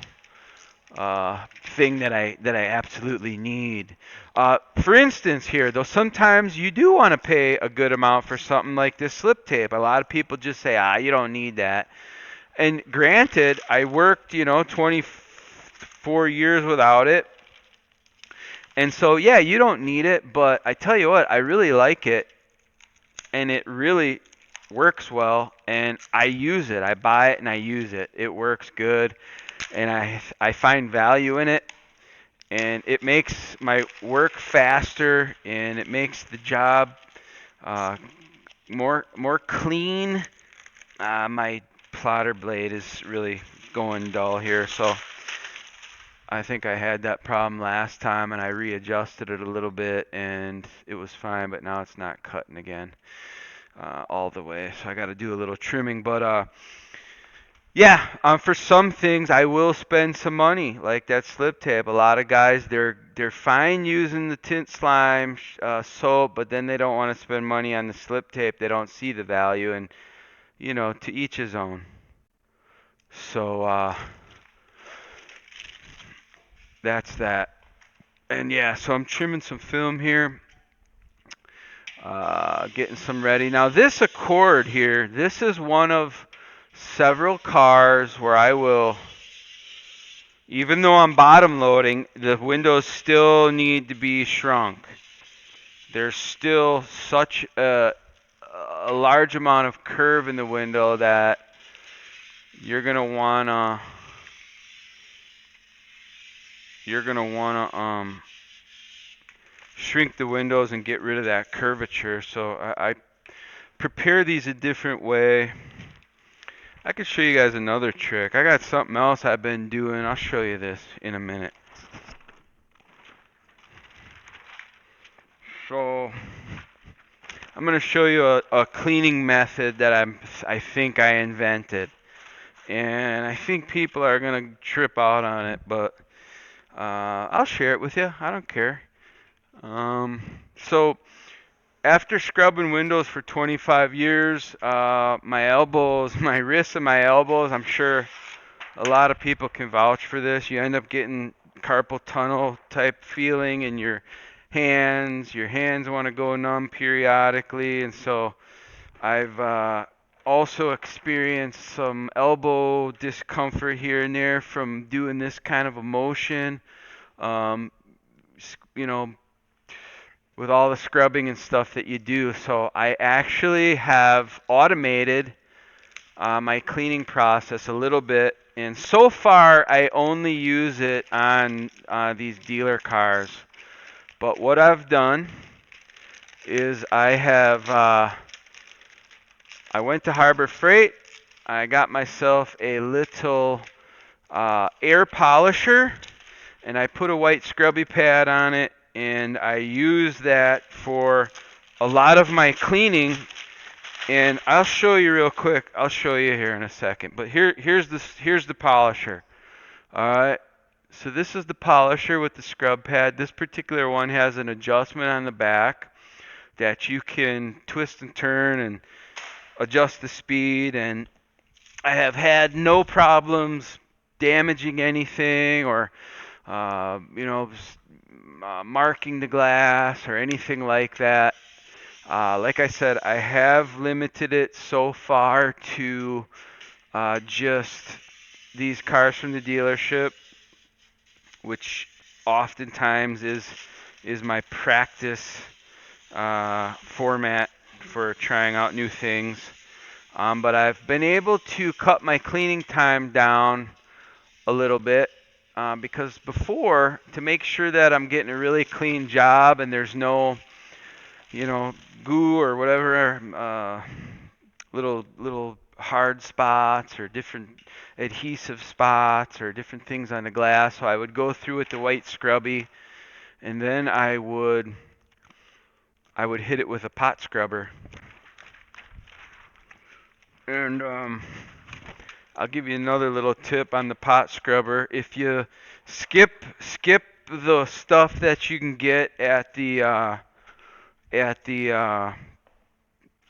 S2: thing that I absolutely need. For instance, here though, sometimes you do want to pay a good amount for something like this slip tape. A lot of people just say, you don't need that. And granted, I worked, 24 years without it. And so, yeah, you don't need it, but I tell you what, I really like it, and it really works well, and I use it. I buy it and I use it. It works good, and I find value in it, and it makes my work faster, and it makes the job uh, more clean. My plotter blade is really going dull here, so I think I had that problem last time and I readjusted it a little bit and it was fine, but now it's not cutting again all the way. So I got to do a little trimming. But yeah, for some things I will spend some money, like that slip tape. A lot of guys they're fine using the tint slime soap, but then they don't want to spend money on the slip tape. They don't see the value, and to each his own. So that's that. And yeah, so I'm trimming some film here, getting some ready. Now this Accord here, this is one of several cars where I will, even though I'm bottom loading, the windows still need to be shrunk. There's still such a large amount of curve in the window that you're gonna wanna shrink the windows and get rid of that curvature. So I prepare these a different way. I could show you guys another trick. I got something else I've been doing. I'll show you this in a minute. So I'm going to show you a cleaning method that I think I invented. And I think people are going to trip out on it, but I'll share it with you. I don't care. So after scrubbing windows for 25 years, my elbows, my wrists and my elbows, I'm sure a lot of people can vouch for this. You end up getting carpal tunnel type feeling in your hands. Your hands want to go numb periodically, and so I've also experienced some elbow discomfort here and there from doing this kind of a motion. Um, you know, with all the scrubbing and stuff that you do. So I actually have automated my cleaning process a little bit, and so far I only use it on these dealer cars. But what I've done is I went to Harbor Freight. I got myself a little air polisher, and I put a white scrubby pad on it, and I use that for a lot of my cleaning. And I'll show you real quick. I'll show you here in a second. But here's the polisher. All right. So this is the polisher with the scrub pad. This particular one has an adjustment on the back that you can twist and turn and adjust the speed, and I have had no problems damaging anything or marking the glass or anything like that. Like I said, I have limited it so far to just these cars from the dealership, which oftentimes is my practice format for trying out new things. But I've been able to cut my cleaning time down a little bit because before, to make sure that I'm getting a really clean job and there's no, goo or whatever, little hard spots or different adhesive spots or different things on the glass. So I would go through with the white scrubby, and then I would hit it with a pot scrubber. And I'll give you another little tip on the pot scrubber. If you skip the stuff that you can get at the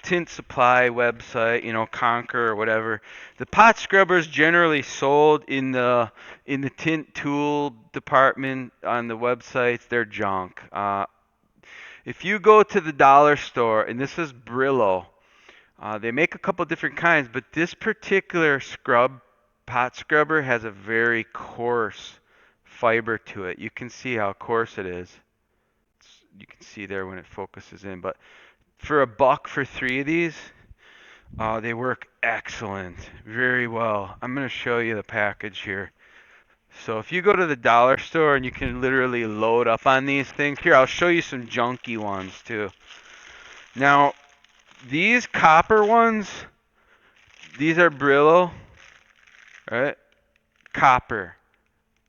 S2: Tint Supply website, Conquer or whatever, the pot scrubbers generally sold in the tint tool department on the websites. They're junk. If you go to the dollar store, and this is Brillo. They make a couple different kinds, but this particular pot scrubber has a very coarse fiber to it. You can see how coarse it is. You can see there when it focuses in. But for $1 for 3 of these, they work excellent, very well. I'm going to show you the package here. So if you go to the dollar store and you can literally load up on these things. Here, I'll show you some junky ones too. Now, these copper ones, these are Brillo, right? Copper,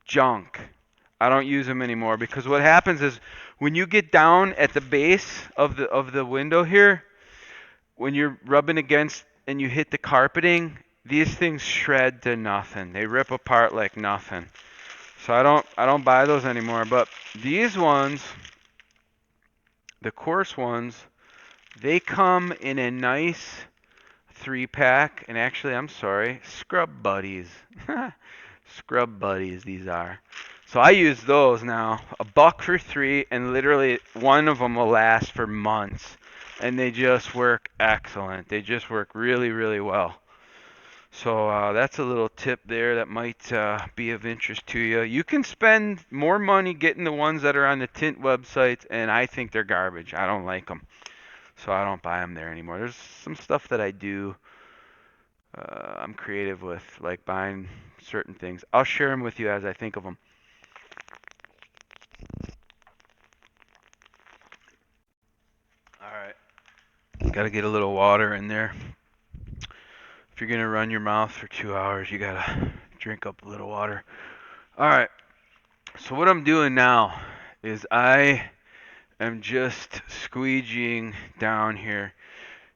S2: junk. I don't use them anymore because what happens is when you get down at the base of the window here, when you're rubbing against and you hit the carpeting, these things shred to nothing. They rip apart like nothing. So I don't buy those anymore. But these ones, the coarse ones, they come in a nice 3-pack, and actually, I'm sorry, Scrub Buddies. Scrub Buddies, these are. So I use those now, $1 for 3, and literally one of them will last for months, and they just work excellent. They just work really, really well. So that's a little tip there that might be of interest to you. You can spend more money getting the ones that are on the Tint websites, and I think they're garbage. I don't like them, so I don't buy them there anymore. There's some stuff that I do. I'm creative with, like buying certain things. I'll share them with you as I think of them. All right. Got to get a little water in there. If you're going to run your mouth for 2 hours, you got to drink up a little water. All right. So what I'm doing now is I am just squeegeeing down here.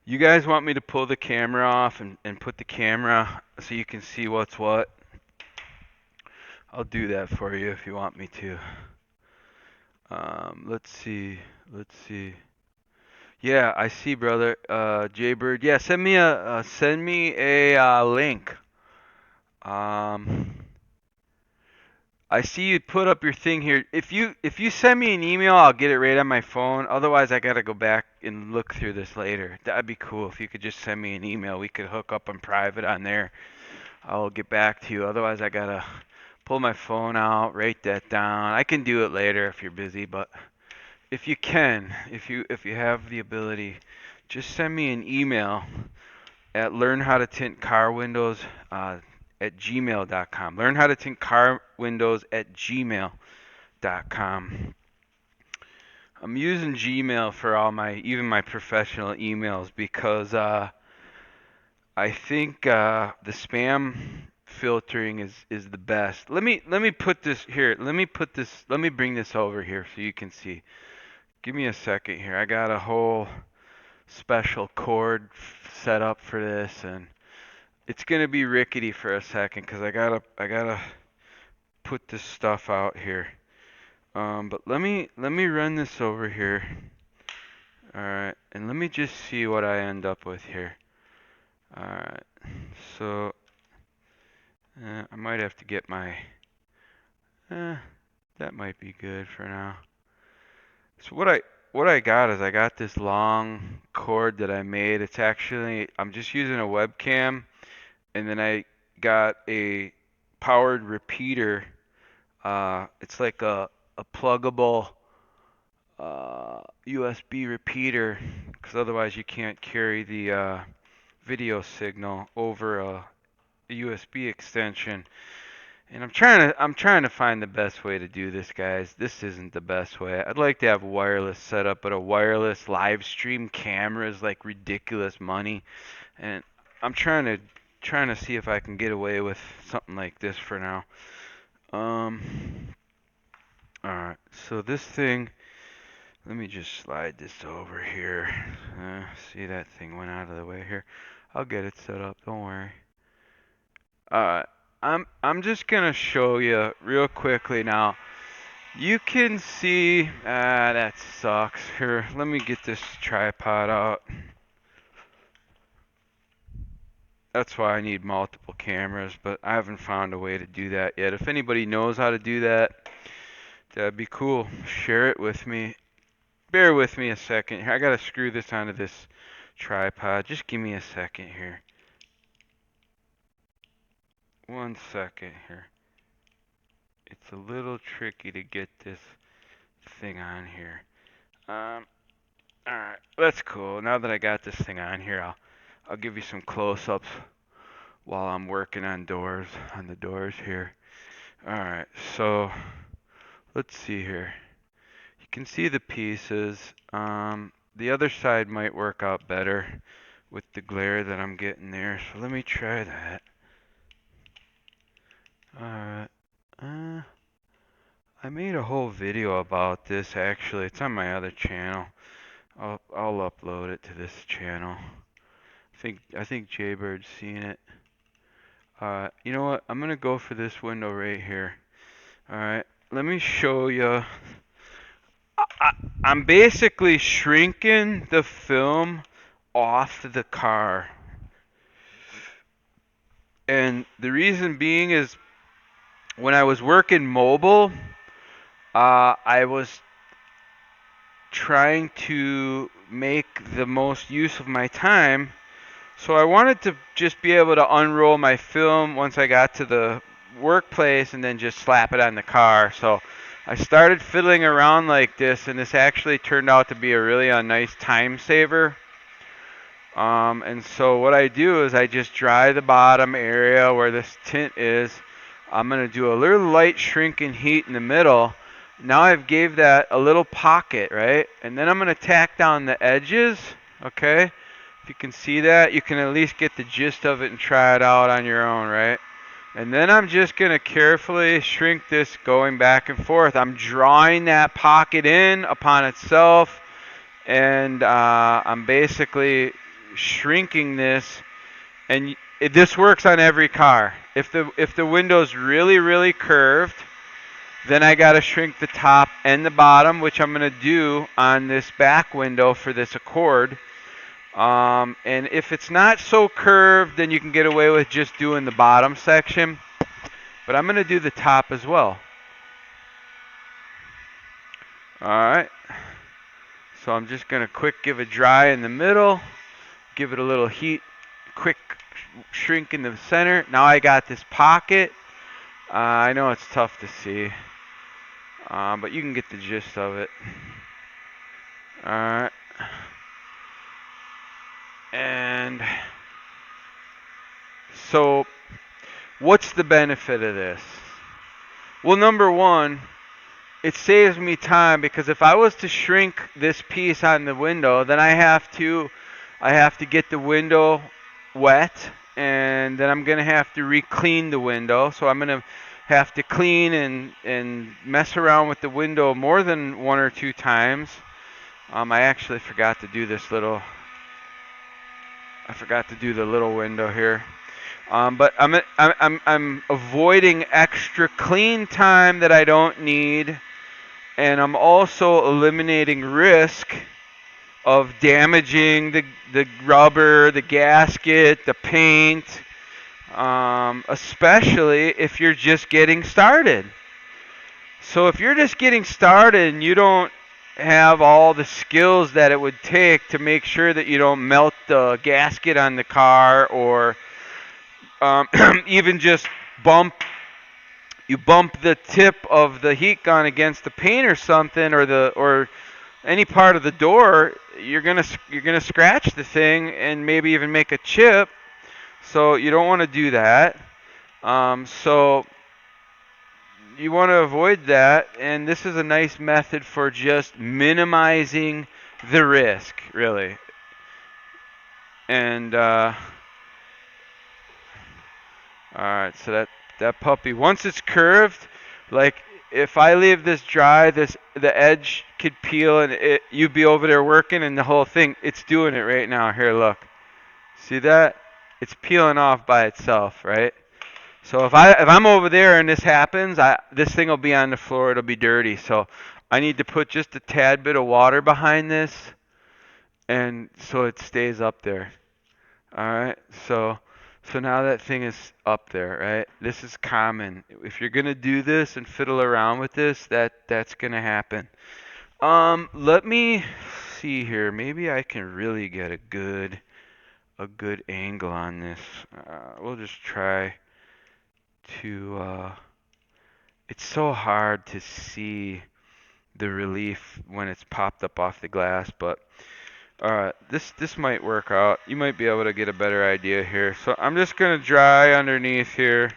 S2: You guys want me to pull the camera off and put the camera so you can see what's what? I'll do that for you if you want me to. Let's see. Yeah, I see, brother. Jaybird. Yeah, send me a link. I see you put up your thing here. If you send me an email, I'll get it right on my phone. Otherwise, I gotta go back and look through this later. That'd be cool if you could just send me an email. We could hook up in private on there. I'll get back to you. Otherwise, I gotta pull my phone out, write that down. I can do it later if you're busy, but if you can, if you have the ability, just send me an email at learnhowtotintcarwindows uh, at gmail.com. Learnhowtotintcarwindows at gmail.com. I'm using Gmail for all my, even my professional emails, because I think the spam filtering is the best. Let me put this here. Let me bring this over here so you can see. Give me a second here. I got a whole special cord set up for this, and it's gonna be rickety for a second because I gotta put this stuff out here. But let me run this over here. All right, and let me just see what I end up with here. All right, so I might have to get my. Uh, that might be good for now. So what I got is I got this long cord that I made. It's actually I'm just using a webcam, and then I got a powered repeater. It's like a pluggable USB repeater, because otherwise you can't carry the video signal over a USB extension. And I'm trying to find the best way to do this, guys. This isn't the best way. I'd like to have wireless setup, but a wireless live stream camera is like ridiculous money. And I'm trying to see if I can get away with something like this for now. Alright, so this thing, let me just slide this over here. See, that thing went out of the way here. I'll get it set up, don't worry. Alright, I'm just gonna show you real quickly now. You can see, that sucks. Here, let me get this tripod out. That's why I need multiple cameras, but I haven't found a way to do that yet. If anybody knows how to do that, that'd be cool. Share it with me. Bear with me a second here. I gotta screw this onto this tripod. Just give me a second here. 1 second here. It's a little tricky to get this thing on here. Alright, that's cool. Now that I got this thing on here, I'll give you some close-ups while I'm working on the doors here. Alright, so let's see here. You can see the pieces. The other side might work out better with the glare that I'm getting there. So let me try that. Alright. I made a whole video about this actually. It's on my other channel. I'll upload it to this channel. I think Jaybird's seen it. You know what? I'm gonna go for this window right here. Alright. Let me show you. I'm basically shrinking the film off the car. And the reason being is when I was working mobile, I was trying to make the most use of my time. So I wanted to just be able to unroll my film once I got to the workplace and then just slap it on the car. So I started fiddling around like this, and this actually turned out to be a really nice time saver. And so what I do is I just dry the bottom area where this tint is. I'm going to do a little light shrink and heat in the middle. Now I've gave that a little pocket, right? And then I'm going to tack down the edges, okay? If you can see that, you can at least get the gist of it and try it out on your own, right? And then I'm just going to carefully shrink this going back and forth. I'm drawing that pocket in upon itself, and I'm basically shrinking this, and this works on every car. If the window's really curved, then I got to shrink the top and the bottom, which I'm going to do on this back window for this Accord. And if it's not so curved, then you can get away with just doing the bottom section. But I'm going to do the top as well. Alright. So I'm just going to give a dry in the middle. Give it a little heat. Quick shrink in the center. Now I got this pocket. I know it's tough to see. But you can get the gist of it. Alright. And so, what's the benefit of this? Well, number one, it saves me time because if I was to shrink this piece on the window, then I have to get the window wet, and then I'm gonna have to re-clean the window. So I'm gonna have to clean and mess around with the window more than one or two times. I actually forgot to do this little. I forgot to do the little window here. But I'm avoiding extra clean time that I don't need, and I'm also eliminating risk of damaging the rubber, the gasket, the paint, especially if you're just getting started. So if you're just getting started and you don't have all the skills that it would take to make sure that you don't melt the gasket on the car, or even just bump you bump the tip of the heat gun against the paint or something, or any part of the door, you're gonna scratch the thing and maybe even make a chip. So you don't want to do that. So you want to avoid that, and this is a nice method for just minimizing the risk, really. And all right, so that puppy, once it's curved, like if I leave this dry, the edge could peel, and you'd be over there working, and the whole thing, it's doing it right now. Here, look, see that? It's peeling off by itself, right? So if I'm over there and this happens, this thing will be on the floor. It'll be dirty. So I need to put just a tad bit of water behind this, and so it stays up there. All right. So now that thing is up there, right? This is common. If you're gonna do this and fiddle around with this, that's gonna happen. Let me see here. Maybe I can really get a good angle on this. We'll just try to. It's so hard to see the relief when it's popped up off the glass, but this might work out. You might be able to get a better idea here. So I'm just gonna dry underneath here,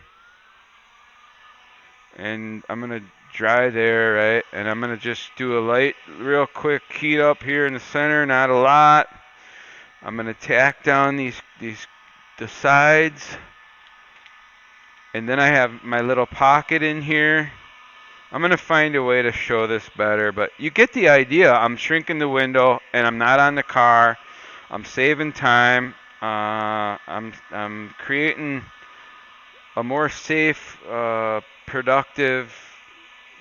S2: and I'm gonna dry there, right? And I'm gonna just do a light, real quick heat up here in the center, not a lot. I'm gonna tack down the sides, and then I have my little pocket in here. I'm gonna find a way to show this better, but you get the idea. I'm shrinking the window, and I'm not on the car. I'm saving time. I'm creating a more safe, productive,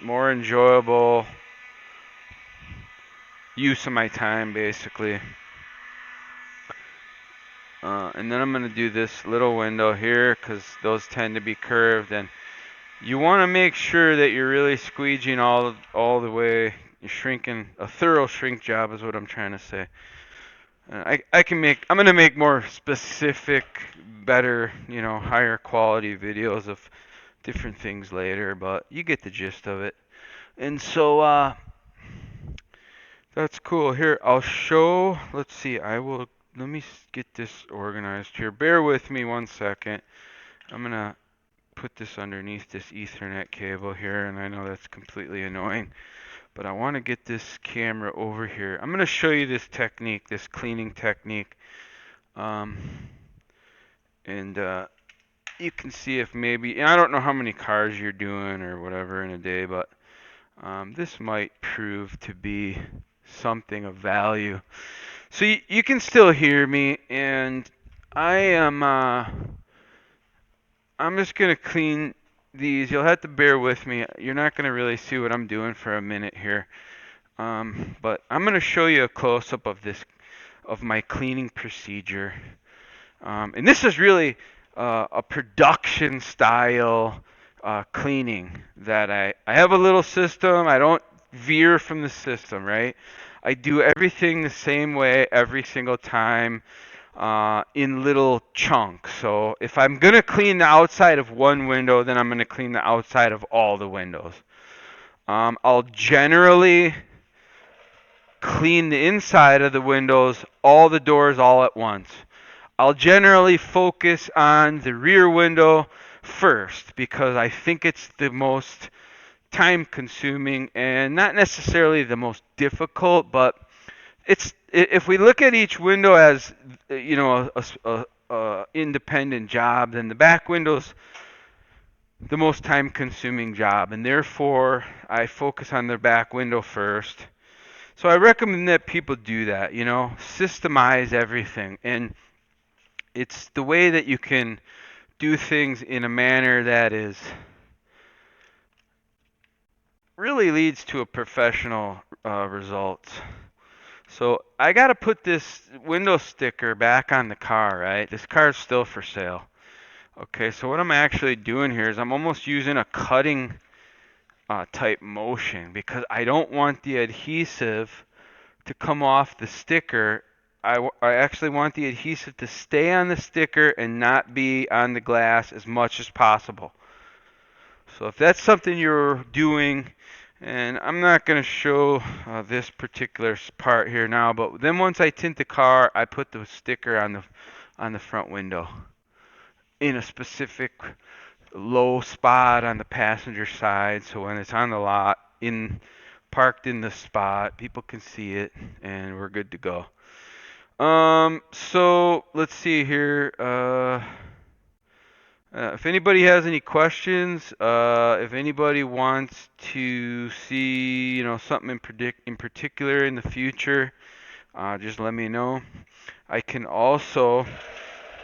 S2: more enjoyable use of my time, basically. And then I'm gonna do this little window here because those tend to be curved, and you want to make sure that you're really squeegeeing all the way. You're shrinking. A thorough shrink job is what I'm trying to say. I'm gonna make more specific, better, higher quality videos of different things later, but you get the gist of it. And so that's cool. Here, I'll show. Let's see. Let me get this organized here. Bear with me one second. I'm gonna put this underneath this Ethernet cable here, and I know that's completely annoying, but I want to get this camera over here. I'm going to show you this technique, this cleaning technique, and you can see if maybe, I don't know how many cars you're doing or whatever in a day, but this might prove to be something of value. So you can still hear me, and I'm just going to clean these. You'll have to bear with me. You're not going to really see what I'm doing for a minute here. But I'm going to show you a close-up of my cleaning procedure. And this is really a production style cleaning that I have a little system. I don't veer from the system, right? I do everything the same way every single time in little chunks. So if I'm going to clean the outside of one window, then I'm going to clean the outside of all the windows. I'll generally clean the inside of the windows, all the doors all at once. I'll generally focus on the rear window first because I think it's the most time consuming and not necessarily the most difficult, but it's if we look at each window as a independent job, then the back window's the most time consuming job, and therefore I focus on the back window first. So I recommend that people do that, systemize everything. And it's the way that you can do things in a manner that is really leads to a professional result. So I got to put this window sticker back on the car, right? This car is still for sale. Okay, so what I'm actually doing here is I'm almost using a cutting type motion because I don't want the adhesive to come off the sticker. I actually want the adhesive to stay on the sticker and not be on the glass as much as possible. So if that's something you're doing, and I'm not going to show this particular part here now, but then once I tint the car, I put the sticker on the front window in a specific low spot on the passenger side, so when it's on the lot, parked in the spot, people can see it, and we're good to go. So let's see here. If anybody has any questions, if anybody wants to see, something in particular in the future, just let me know. I can also,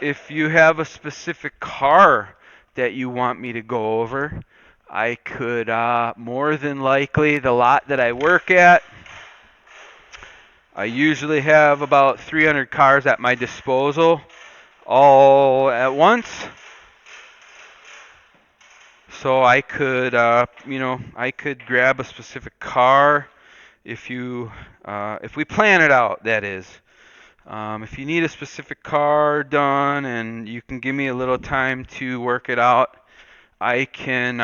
S2: if you have a specific car that you want me to go over, I could, more than likely, the lot that I work at, I usually have about 300 cars at my disposal all at once. So I could, I could grab a specific car if we plan it out, that is. If you need a specific car done and you can give me a little time to work it out, I can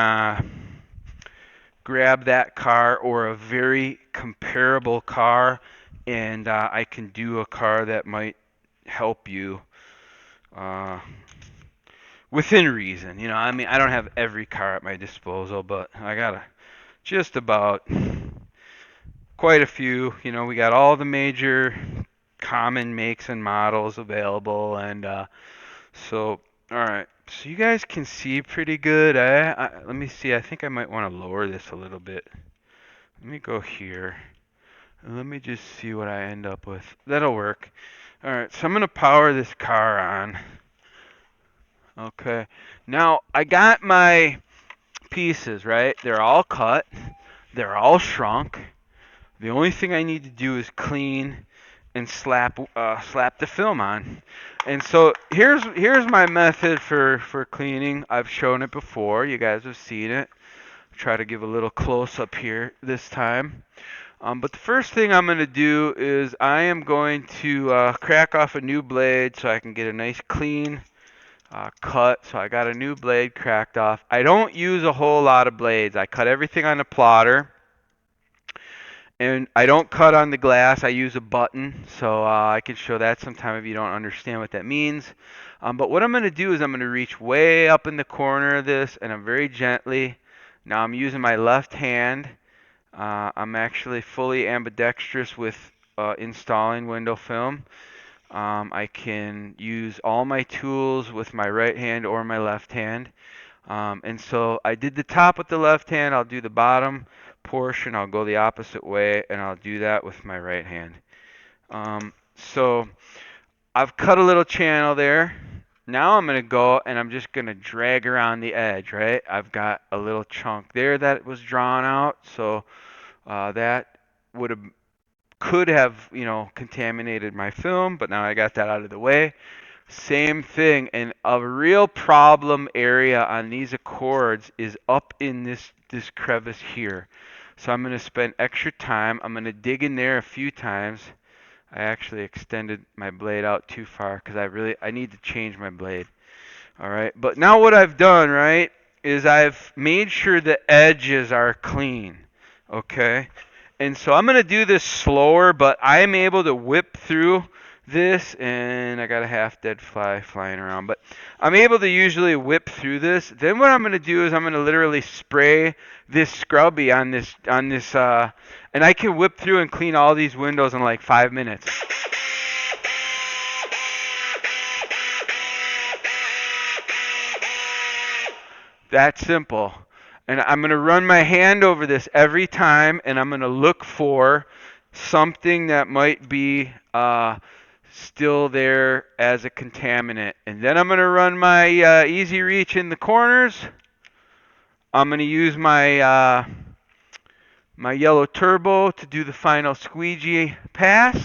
S2: grab that car or a very comparable car, and I can do a car that might help you within reason. I mean, I don't have every car at my disposal, but I got just about quite a few. We got all the major common makes and models available, and so all right. So you guys can see pretty good. Let me see. I think I might want to lower this a little bit. Let me go here. And let me just see what I end up with. That'll work. All right. So I'm going to power this car on. Okay. Now, I got my pieces, right? They're all cut. They're all shrunk. The only thing I need to do is clean and slap the film on. And so here's my method for cleaning. I've shown it before. You guys have seen it. I'll try to give a little close up here this time. But the first thing I'm going to do is I am going to crack off a new blade so I can get a nice clean cut. So I got a new blade cracked off. I don't use a whole lot of blades. I cut everything on a plotter. And I don't cut on the glass. I use a button, so I can show that sometime if you don't understand what that means. But what I'm going to do is I'm going to reach way up in the corner of this, and I'm very gently. Now I'm using my left hand. I'm actually fully ambidextrous with installing window film. I can use all my tools with my right hand or my left hand. And so I did the top with the left hand. I'll do the bottom portion. I'll go the opposite way, and I'll do that with my right hand. So I've cut a little channel there. Now I'm going to go and I'm just going to drag around the edge, right? I've got a little chunk there that was drawn out, so that could have, contaminated my film, but now I got that out of the way. Same thing, and a real problem area on these Accords is up in this crevice here. So I'm going to spend extra time. I'm going to dig in there a few times. I actually extended my blade out too far because I need to change my blade. All right, but now what I've done, right, is I've made sure the edges are clean. Okay, And so I'm going to do this slower, but I am able to whip through this, and I got a half dead fly flying around, but I'm able to usually whip through this. Then what I'm going to do is I'm going to literally spray this scrubby on this and I can whip through and clean all these windows in like 5 minutes. That simple. And I'm going to run my hand over this every time, and I'm going to look for something that might be still there as a contaminant. And then I'm going to run my easy reach in the corners. I'm going to use my yellow turbo to do the final squeegee pass.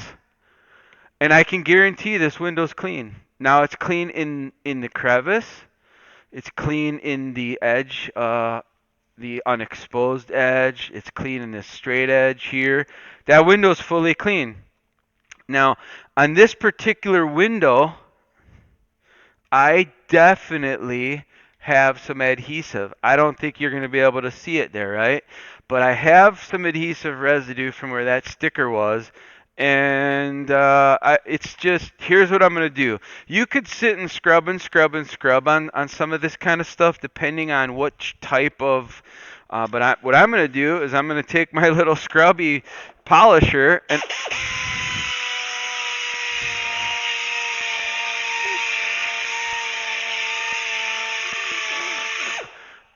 S2: And I can guarantee this window's clean. Now it's clean in the crevice. It's clean in the edge, the unexposed edge. It's clean in this straight edge here. That window's fully clean. Now, on this particular window, I definitely have some adhesive. I don't think you're going to be able to see it there, right? But I have some adhesive residue from where that sticker was. And it's just, here's what I'm going to do. You could sit and scrub and scrub and scrub on some of this kind of stuff depending on which type of, what I'm going to do is I'm going to take my little scrubby polisher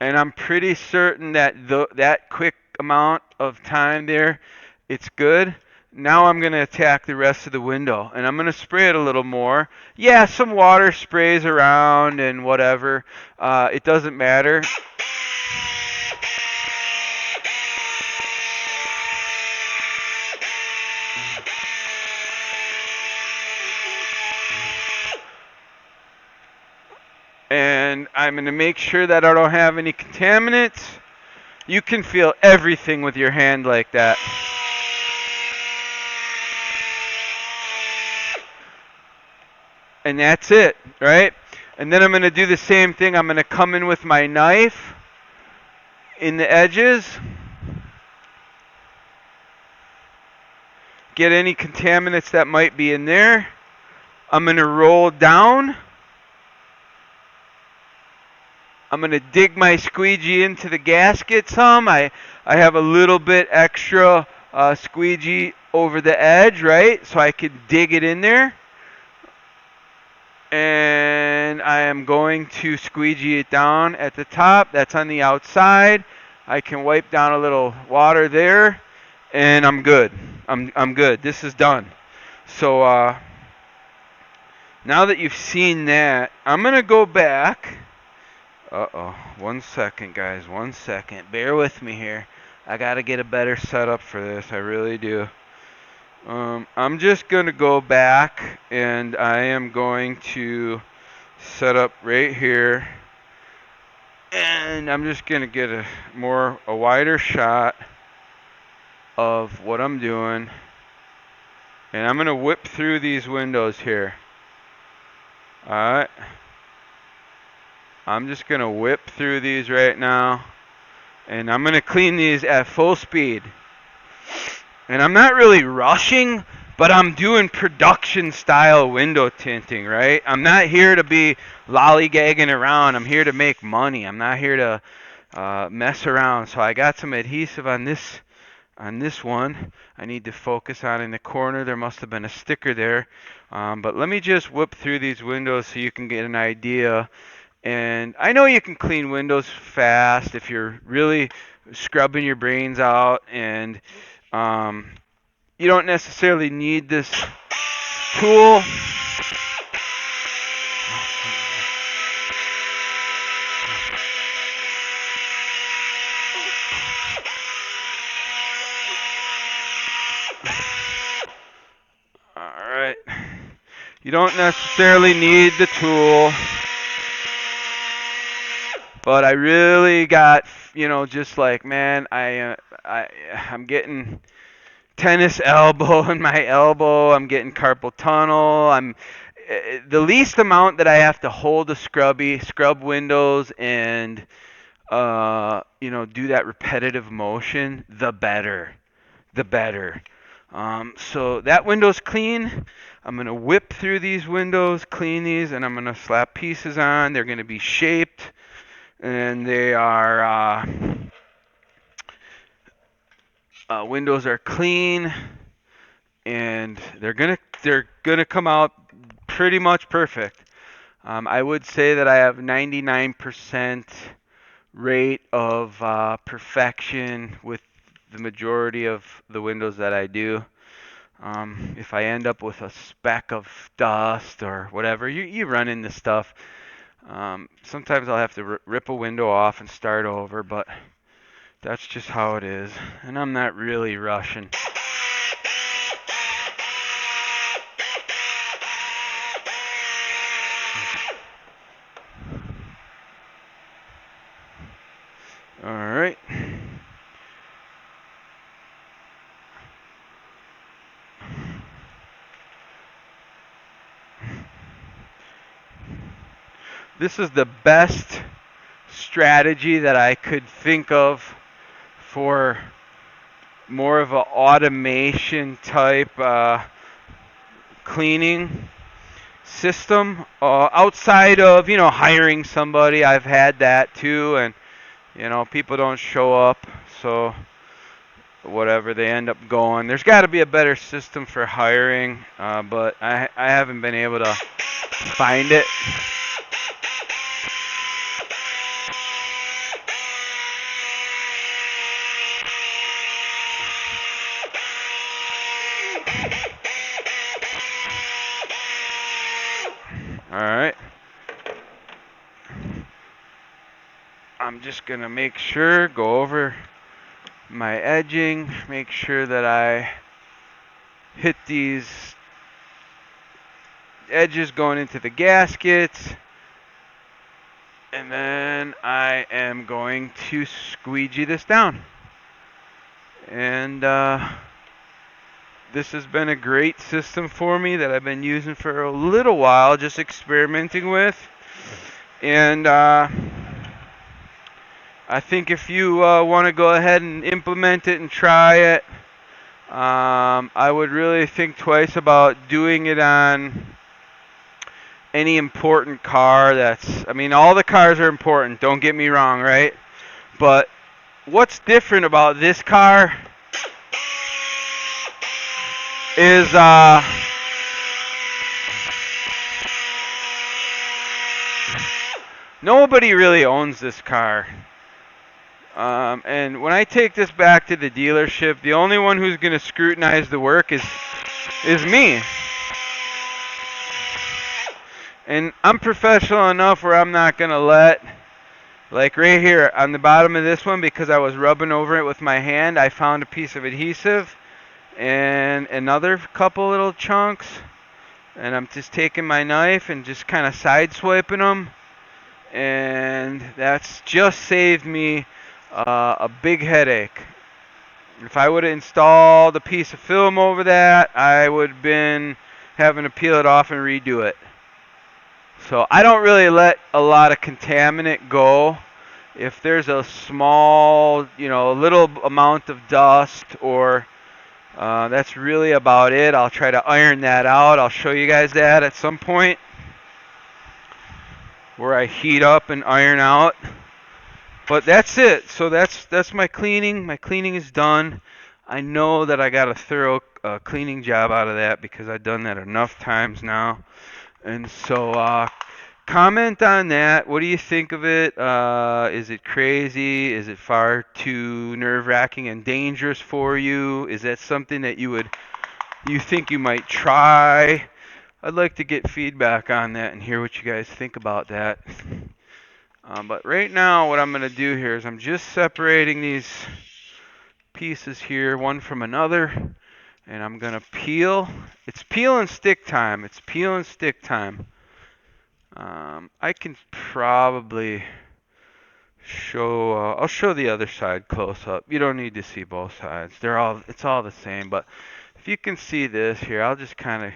S2: and I'm pretty certain that that quick amount of time there, it's good. Now I'm going to attack the rest of the window, and I'm going to spray it a little more. Yeah, some water sprays around and whatever. It doesn't matter. And I'm going to make sure that I don't have any contaminants. You can feel everything with your hand like that. And that's it, right? And then I'm going to do the same thing. I'm going to come in with my knife in the edges. Get any contaminants that might be in there. I'm going to roll down. I'm going to dig my squeegee into the gasket some. I have a little bit extra squeegee over the edge, right? So I could dig it in there. And I am going to squeegee it down at the top. That's on the outside. I can wipe down a little water there, and I'm good. I'm good. This is done. So now that you've seen that, I'm going to go back. Uh-oh. 1 second, guys. 1 second. Bear with me here. I got to get a better setup for this. I really do. I'm just going to go back, and I am going to set up right here. And I'm just going to get a wider shot of what I'm doing. And I'm going to whip through these windows here. Alright. I'm just going to whip through these right now. And I'm going to clean these at full speed. And I'm not really rushing, but I'm doing production style window tinting, right? I'm not here to be lollygagging around. I'm here to make money. I'm not here to mess around. So I got some adhesive on this one. I need to focus on in the corner. There must have been a sticker there. But let me just whip through these windows so you can get an idea. And I know you can clean windows fast if you're really scrubbing your brains out, and you don't necessarily need this tool. Alright. You don't necessarily need the tool. But I really got, just like, man, I'm getting tennis elbow in my elbow. I'm getting carpal tunnel. The least amount that I have to hold a scrub windows, and do that repetitive motion, the better. the better. So that window's clean. I'm going to whip through these windows, clean these, and I'm going to slap pieces on. They're going to be shaped, and they are windows are clean, and they're gonna come out pretty much perfect. I would say that I have 99% rate of perfection with the majority of the windows that I do. If I end up with a speck of dust or whatever, you run into stuff. Sometimes I'll have to rip a window off and start over, but that's just how it is. And I'm not really rushing. All right. This is the best strategy that I could think of for more of an automation type cleaning system. Outside of, hiring somebody, I've had that too, and, people don't show up, so whatever, they end up going. There's got to be a better system for hiring, but I haven't been able to find it. All right. I'm just going to go over my edging, make sure that I hit these edges going into the gaskets, and then I am going to squeegee this down. And this has been a great system for me that I've been using for a little while, just experimenting with. And I think if you want to go ahead and implement it and try it, I would really think twice about doing it on any important car all the cars are important, don't get me wrong, right? But what's different about this car is nobody really owns this car. And when I take this back to the dealership, the only one who's going to scrutinize the work is me. And I'm professional enough where I'm not going to let, like right here on the bottom of this one, because I was rubbing over it with my hand, I found a piece of adhesive and another couple little chunks. And I'm just taking my knife and just kind of side swiping them. And that's just saved me a big headache. If I would have installed a piece of film over that, I would have been having to peel it off and redo it. So I don't really let a lot of contaminant go. If there's a small, little amount of dust or that's really about it, I'll try to iron that out. I'll show you guys that at some point where I heat up and iron out. But that's it. So that's my cleaning. My cleaning is done. I know that I got a thorough cleaning job out of that because I've done that enough times now. And so comment on that. What do you think of it? Is it crazy? Is it far too nerve-wracking and dangerous for you? Is that something that you think you might try? I'd like to get feedback on that and hear what you guys think about that. But right now, what I'm going to do here is I'm just separating these pieces here, one from another, and I'm going to peel. It's peel and stick time. It's peel and stick time. I can probably I'll show the other side close up. You don't need to see both sides. It's all the same, but if you can see this here, I'll just kind of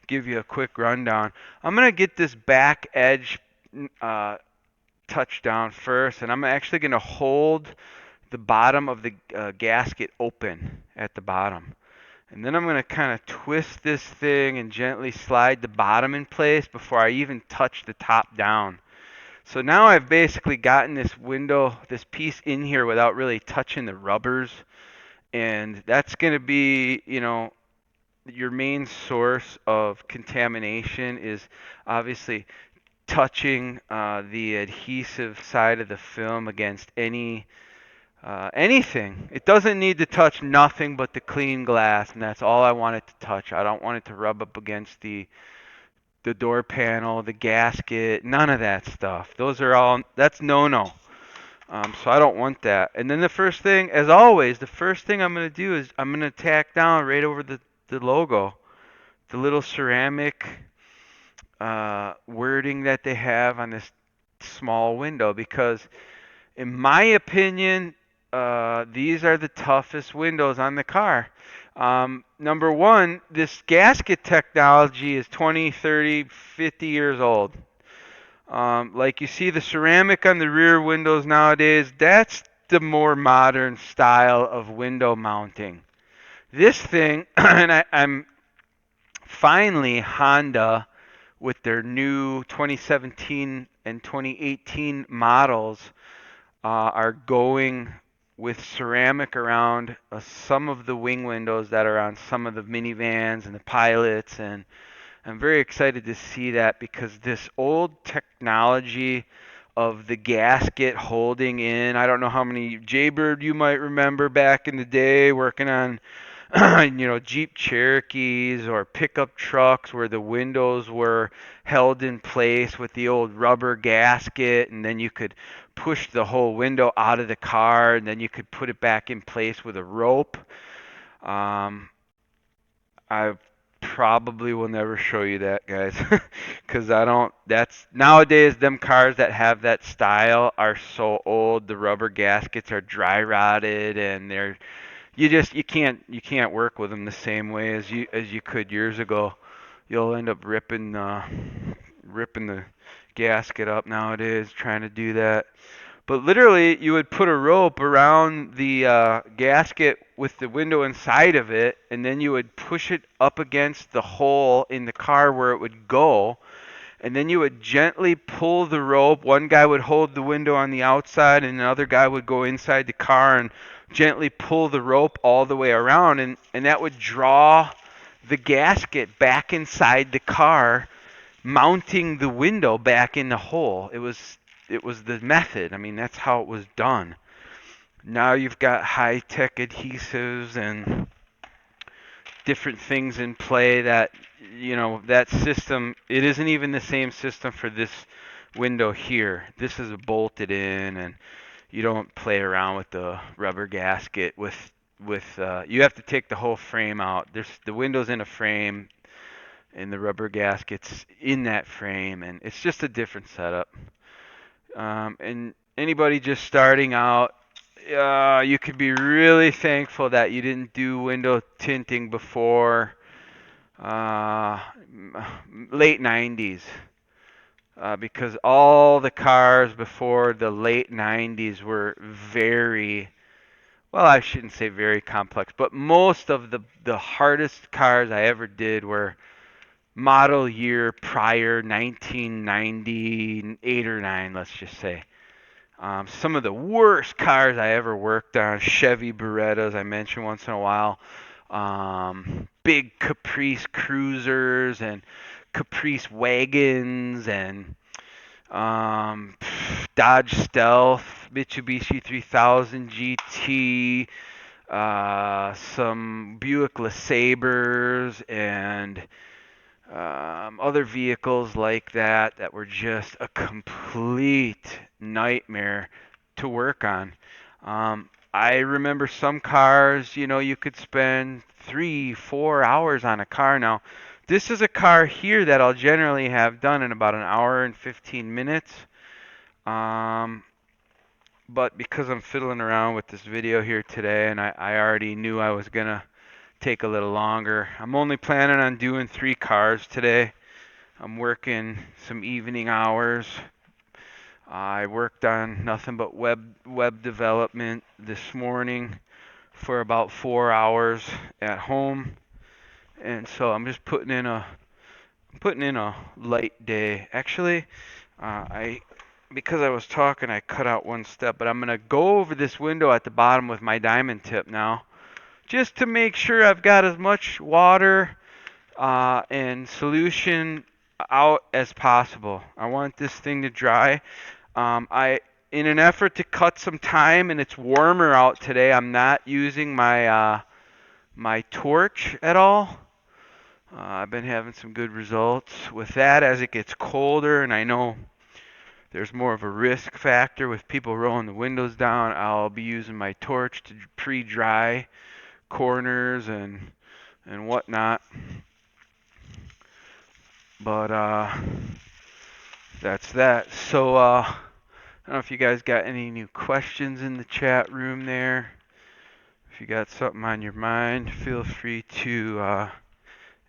S2: give you a quick rundown. I'm going to get this back edge touch down first, and I'm actually going to hold the bottom of the gasket open at the bottom. And then I'm going to kind of twist this thing and gently slide the bottom in place before I even touch the top down. So now I've basically gotten this window, this piece in here without really touching the rubbers. And that's going to be, your main source of contamination is obviously touching the adhesive side of the film against anything. It doesn't need to touch nothing but the clean glass, and that's all I want it to touch. I don't want it to rub up against the door panel, the gasket, none of that stuff. That's no-no. So I don't want that. And then the first thing, as always, the first thing I'm going to do is I'm going to tack down right over the logo, the little ceramic wording that they have on this small window, because in my opinion, these are the toughest windows on the car. Number one, this gasket technology is 20, 30, 50 years old. Like you see the ceramic on the rear windows nowadays, that's the more modern style of window mounting. This thing, and I'm finally Honda with their new 2017 and 2018 models are going with ceramic around some of the wing windows that are on some of the minivans and the pilots, and I'm very excited to see that because this old technology of the gasket holding in, I don't know how many Jaybird you might remember back in the day working on Jeep Cherokees or pickup trucks where the windows were held in place with the old rubber gasket, and then you could push the whole window out of the car, and then you could put it back in place with a rope. Um, I probably will never show you that, guys, because I don't. That's nowadays them cars that have that style are so old. The rubber gaskets are dry rotted, and you can't work with them the same way as you could years ago. You'll end up ripping the gasket up nowadays trying to do that. But literally, you would put a rope around the gasket with the window inside of it, and then you would push it up against the hole in the car where it would go, and then you would gently pull the rope. One guy would hold the window on the outside, and another guy would go inside the car and gently pull the rope all the way around, and that would draw the gasket back inside the car, mounting the window back in the hole. It was the method. I mean, that's how it was done. Now you've got high-tech adhesives and different things in play that that system, it isn't even the same system for this window here. This is bolted in, and you don't play around with the rubber gasket with you have to take the whole frame out. There's the window's in a frame and the rubber gaskets in that frame, and it's just a different setup. And anybody just starting out, you could be really thankful that you didn't do window tinting before uh, late 90s. Because all the cars before the late 90s were very, well, I shouldn't say very complex, but most of the hardest cars I ever did were model year prior 1998 or 9, let's just say. Some of the worst cars I ever worked on, Chevy Berettas, I mention once in a while, big Caprice Cruisers and Caprice wagons and Dodge Stealth, Mitsubishi 3000 GT, some Buick LeSabres, and other vehicles like that were just a complete nightmare to work on. I remember some cars, you could spend 3, 4 hours on a car. Now, this is a car here that I'll generally have done in about an hour and 15 minutes. Um, but because I'm fiddling around with this video here today, and I already knew I was gonna take a little longer, I'm only planning on doing 3 cars today. I'm working some evening hours. I worked on nothing but web development this morning for about 4 hours at home, and so I'm just putting in a light day. Actually, I because I was talking, I cut out one step, but I'm gonna go over this window at the bottom with my diamond tip now, just to make sure I've got as much water and solution out as possible. I want this thing to dry. In an effort to cut some time, and it's warmer out today, I'm not using my torch at all. I've been having some good results with that as it gets colder, and I know there's more of a risk factor with people rolling the windows down. I'll be using my torch to pre-dry corners and whatnot. But that's that. So I don't know if you guys got any new questions in the chat room there. If you got something on your mind, feel free to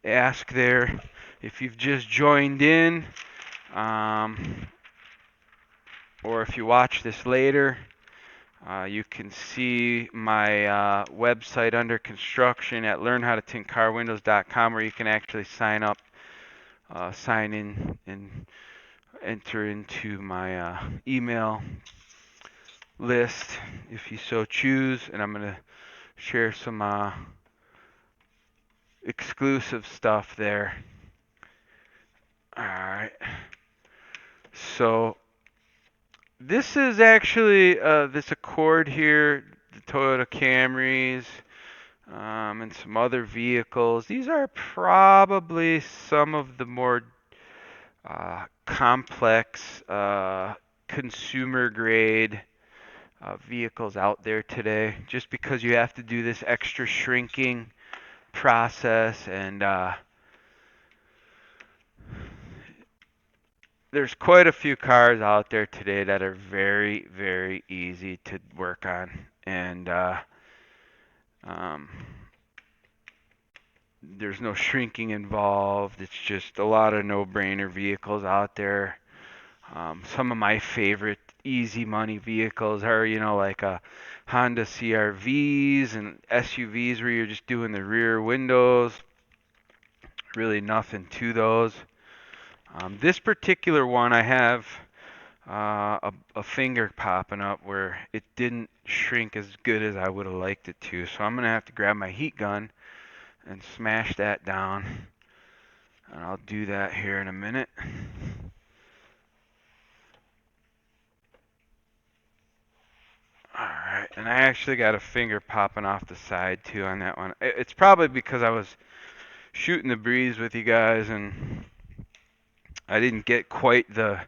S2: ask there. If you've just joined in, or if you watch this later, you can see my website under construction at learnhowtotintcarwindows.com, where you can actually sign up, sign in, and enter into my email list if you so choose. And I'm going to share some exclusive stuff there. Alright. So this is actually this Accord here, the Toyota Camrys, and some other vehicles. These are probably some of the more complex consumer grade vehicles out there today, just because you have to do this extra shrinking process, and there's quite a few cars out there today that are very, very easy to work on, and um, there's no shrinking involved. It's just a lot of no-brainer vehicles out there. Some of my favorite easy money vehicles are, like a Honda CR-Vs and SUVs where you're just doing the rear windows. Really nothing to those. This particular one, I have a finger popping up where it didn't shrink as good as I would have liked it to. So I'm going to have to grab my heat gun and smash that down. And I'll do that here in a minute. Alright, and I actually got a finger popping off the side too on that one. It's probably because I was shooting the breeze with you guys and I didn't get quite the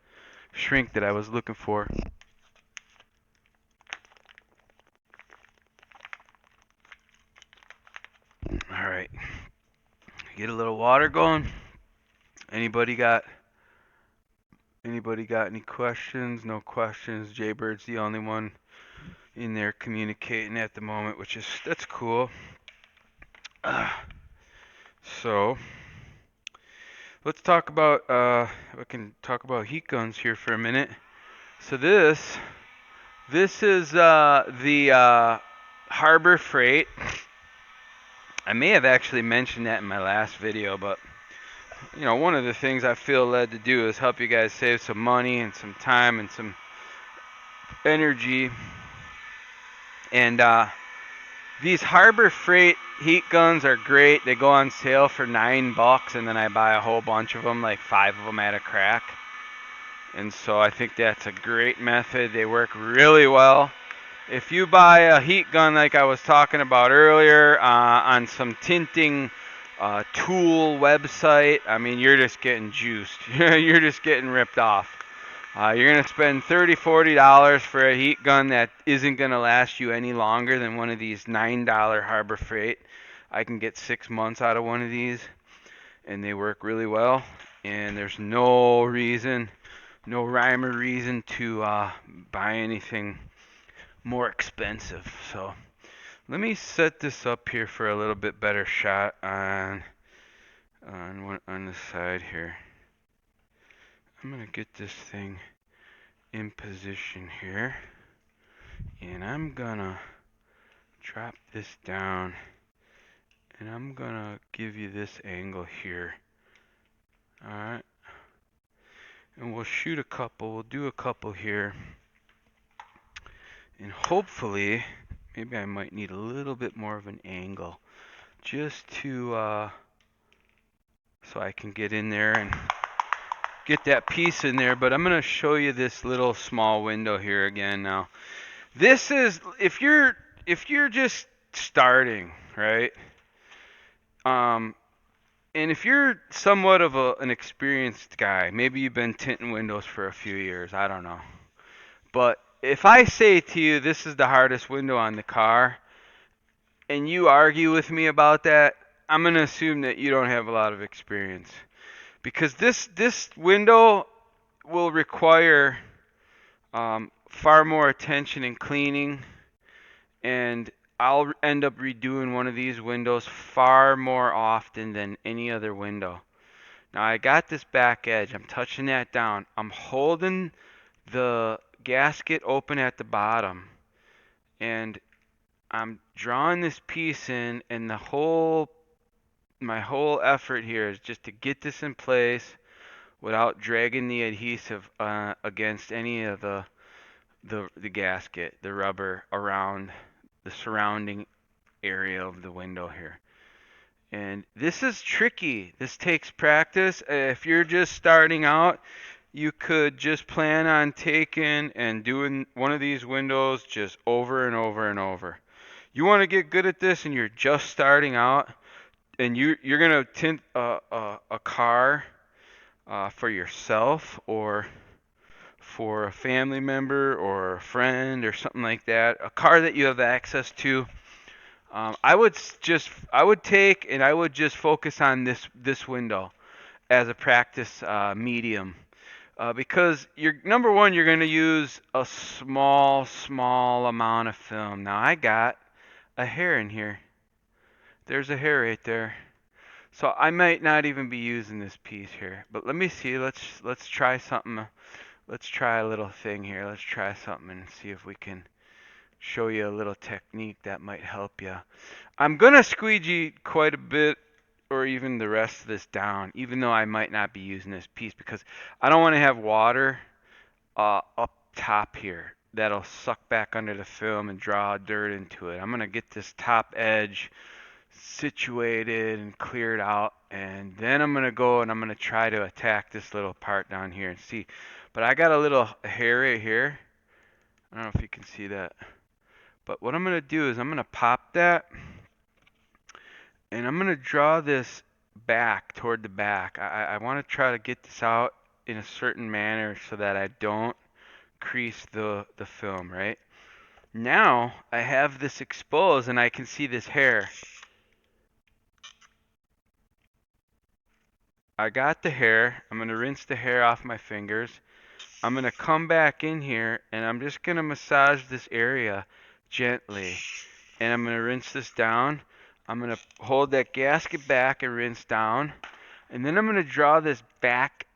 S2: shrink that I was looking for. Alright, get a little water going. Anybody got any questions? No questions. Jaybird's the only one in there communicating at the moment, that's cool. So let's talk about we can talk about heat guns here for a minute. So this is the Harbor Freight. I may have actually mentioned that in my last video, but one of the things I feel led to do is help you guys save some money and some time and some energy. And these Harbor Freight heat guns are great. They go on sale for $9, and then I buy a whole bunch of them, like 5 of them at a crack. And so I think that's a great method. They work really well. If you buy a heat gun like I was talking about earlier on some tinting tool website, I mean, you're just getting juiced. You're just getting ripped off. You're going to spend $30, $40 for a heat gun that isn't going to last you any longer than one of these $9 Harbor Freight. I can get 6 months out of one of these, and they work really well. And there's no rhyme or reason to buy anything more expensive. So let me set this up here for a little bit better shot on the side here. I'm gonna get this thing in position here, and I'm gonna drop this down, and I'm gonna give you this angle here. Alright, and we'll shoot a couple, we'll do a couple here, and hopefully, maybe I might need a little bit more of an angle, just to, so I can get in there and get that piece in there. But I'm going to show you this little small window here again now. This is if you're just starting, right? And if you're somewhat of an experienced guy, maybe you've been tinting windows for a few years, I don't know. But if I say to you this is the hardest window on the car, and you argue with me about that, I'm going to assume that you don't have a lot of experience. Because this window will require far more attention and cleaning, and I'll end up redoing one of these windows far more often than any other window. Now I got this back edge, I'm touching that down, I'm holding the gasket open at the bottom, and I'm drawing this piece in, and my whole effort here is just to get this in place without dragging the adhesive against any of the gasket, the rubber around the surrounding area of the window here. And this is tricky. This takes practice. If you're just starting out, you could just plan on taking and doing one of these windows just over and over and over. You want to get good at this and you're just starting out, and you're going to tint a car for yourself or for a family member or a friend or something like that, a car that you have access to. I would take and I would just focus on this window as a practice medium, because you're number one, you're going to use a small amount of film. Now I got a hair in here. There's a hair right there. So I might not even be using this piece here. But let me see. Let's try something. Let's try a little thing here. Let's try something and see if we can show you a little technique that might help you. I'm going to squeegee quite a bit, or even the rest of this down, even though I might not be using this piece, because I don't want to have water up top here. That'll suck back under the film and draw dirt into it. I'm going to get this top edge situated and cleared out, and then I'm going to go and I'm going to try to attack this little part down here and see. But I got a little hair right here. I don't know if you can see that. But what I'm going to do is I'm going to pop that, and I'm going to draw this back toward the back. I want to try to get this out in a certain manner so that I don't crease the film, right? Now I have this exposed and I can see this hair. I got the hair. I'm going to rinse the hair off my fingers. I'm going to come back in here and I'm just going to massage this area gently. And I'm going to rinse this down. I'm going to hold that gasket back and rinse down. And then I'm going to draw this back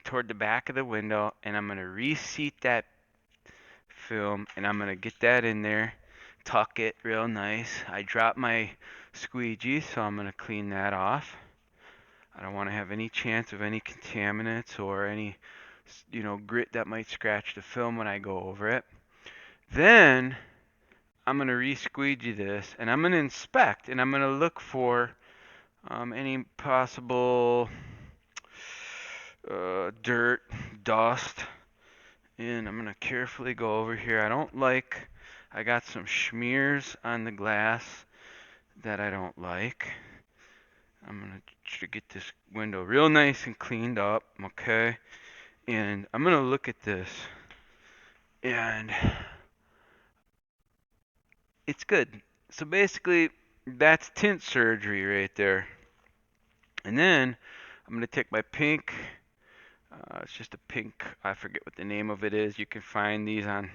S2: toward the back of the window, and I'm going to reseat that film, and I'm going to get that in there, tuck it real nice. I dropped my squeegee, so I'm going to clean that off. I don't want to have any chance of any contaminants or any, grit that might scratch the film when I go over it. Then I'm going to re-squeegee this, and I'm going to inspect, and I'm going to look for any possible dirt, dust, and I'm going to carefully go over here. I got some smears on the glass that I don't like. I'm going to get this window real nice and cleaned up, okay? And I'm going to look at this, and it's good. So basically, that's tint surgery right there. And then I'm going to take my pink, it's just a pink, I forget what the name of it is. You can find these on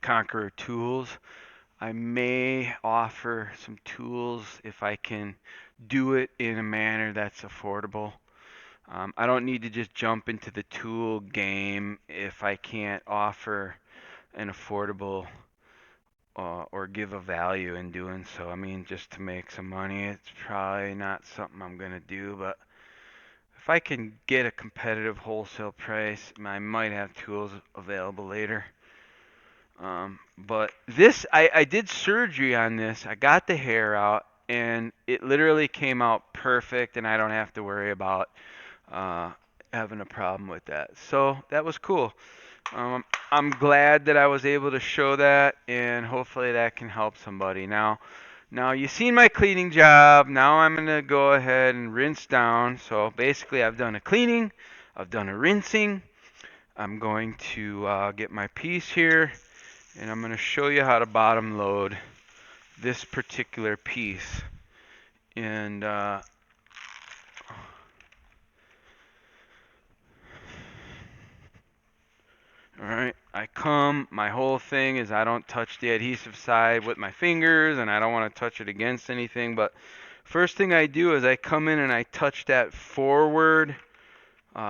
S2: Conqueror Tools. I may offer some tools if I can do it in a manner that's affordable. I don't need to just jump into the tool game if I can't offer an affordable or give a value in doing so. I mean, just to make some money, it's probably not something I'm going to do, but if I can get a competitive wholesale price, I might have tools available later. But this, I did surgery on this. I got the hair out, and it literally came out perfect, and I don't have to worry about uh, having a problem with that. So that was cool. Um, I'm glad that I was able to show that, and hopefully that can help somebody. Now you've seen my cleaning job. Now I'm gonna go ahead and rinse down. So basically, I've done a cleaning, I've done a rinsing. I'm going to get my piece here, and I'm gonna show you how to bottom load this particular piece. And Alright, my whole thing is I don't touch the adhesive side with my fingers, and I don't want to touch it against anything, but first thing I do is I come in and I touch that forward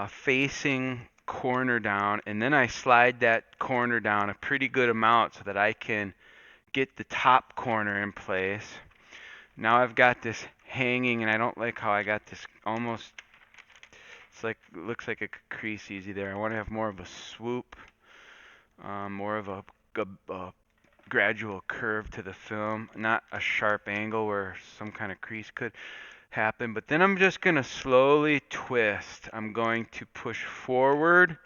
S2: facing corner down, and then I slide that corner down a pretty good amount so that I can get the top corner in place. Now I've got this hanging, and I don't like how I got this almost, it's like, looks like a crease easy there. I want to have more of a swoop. More of a gradual curve to the film, not a sharp angle where some kind of crease could happen. But then I'm just going to slowly twist. I'm going to push forward.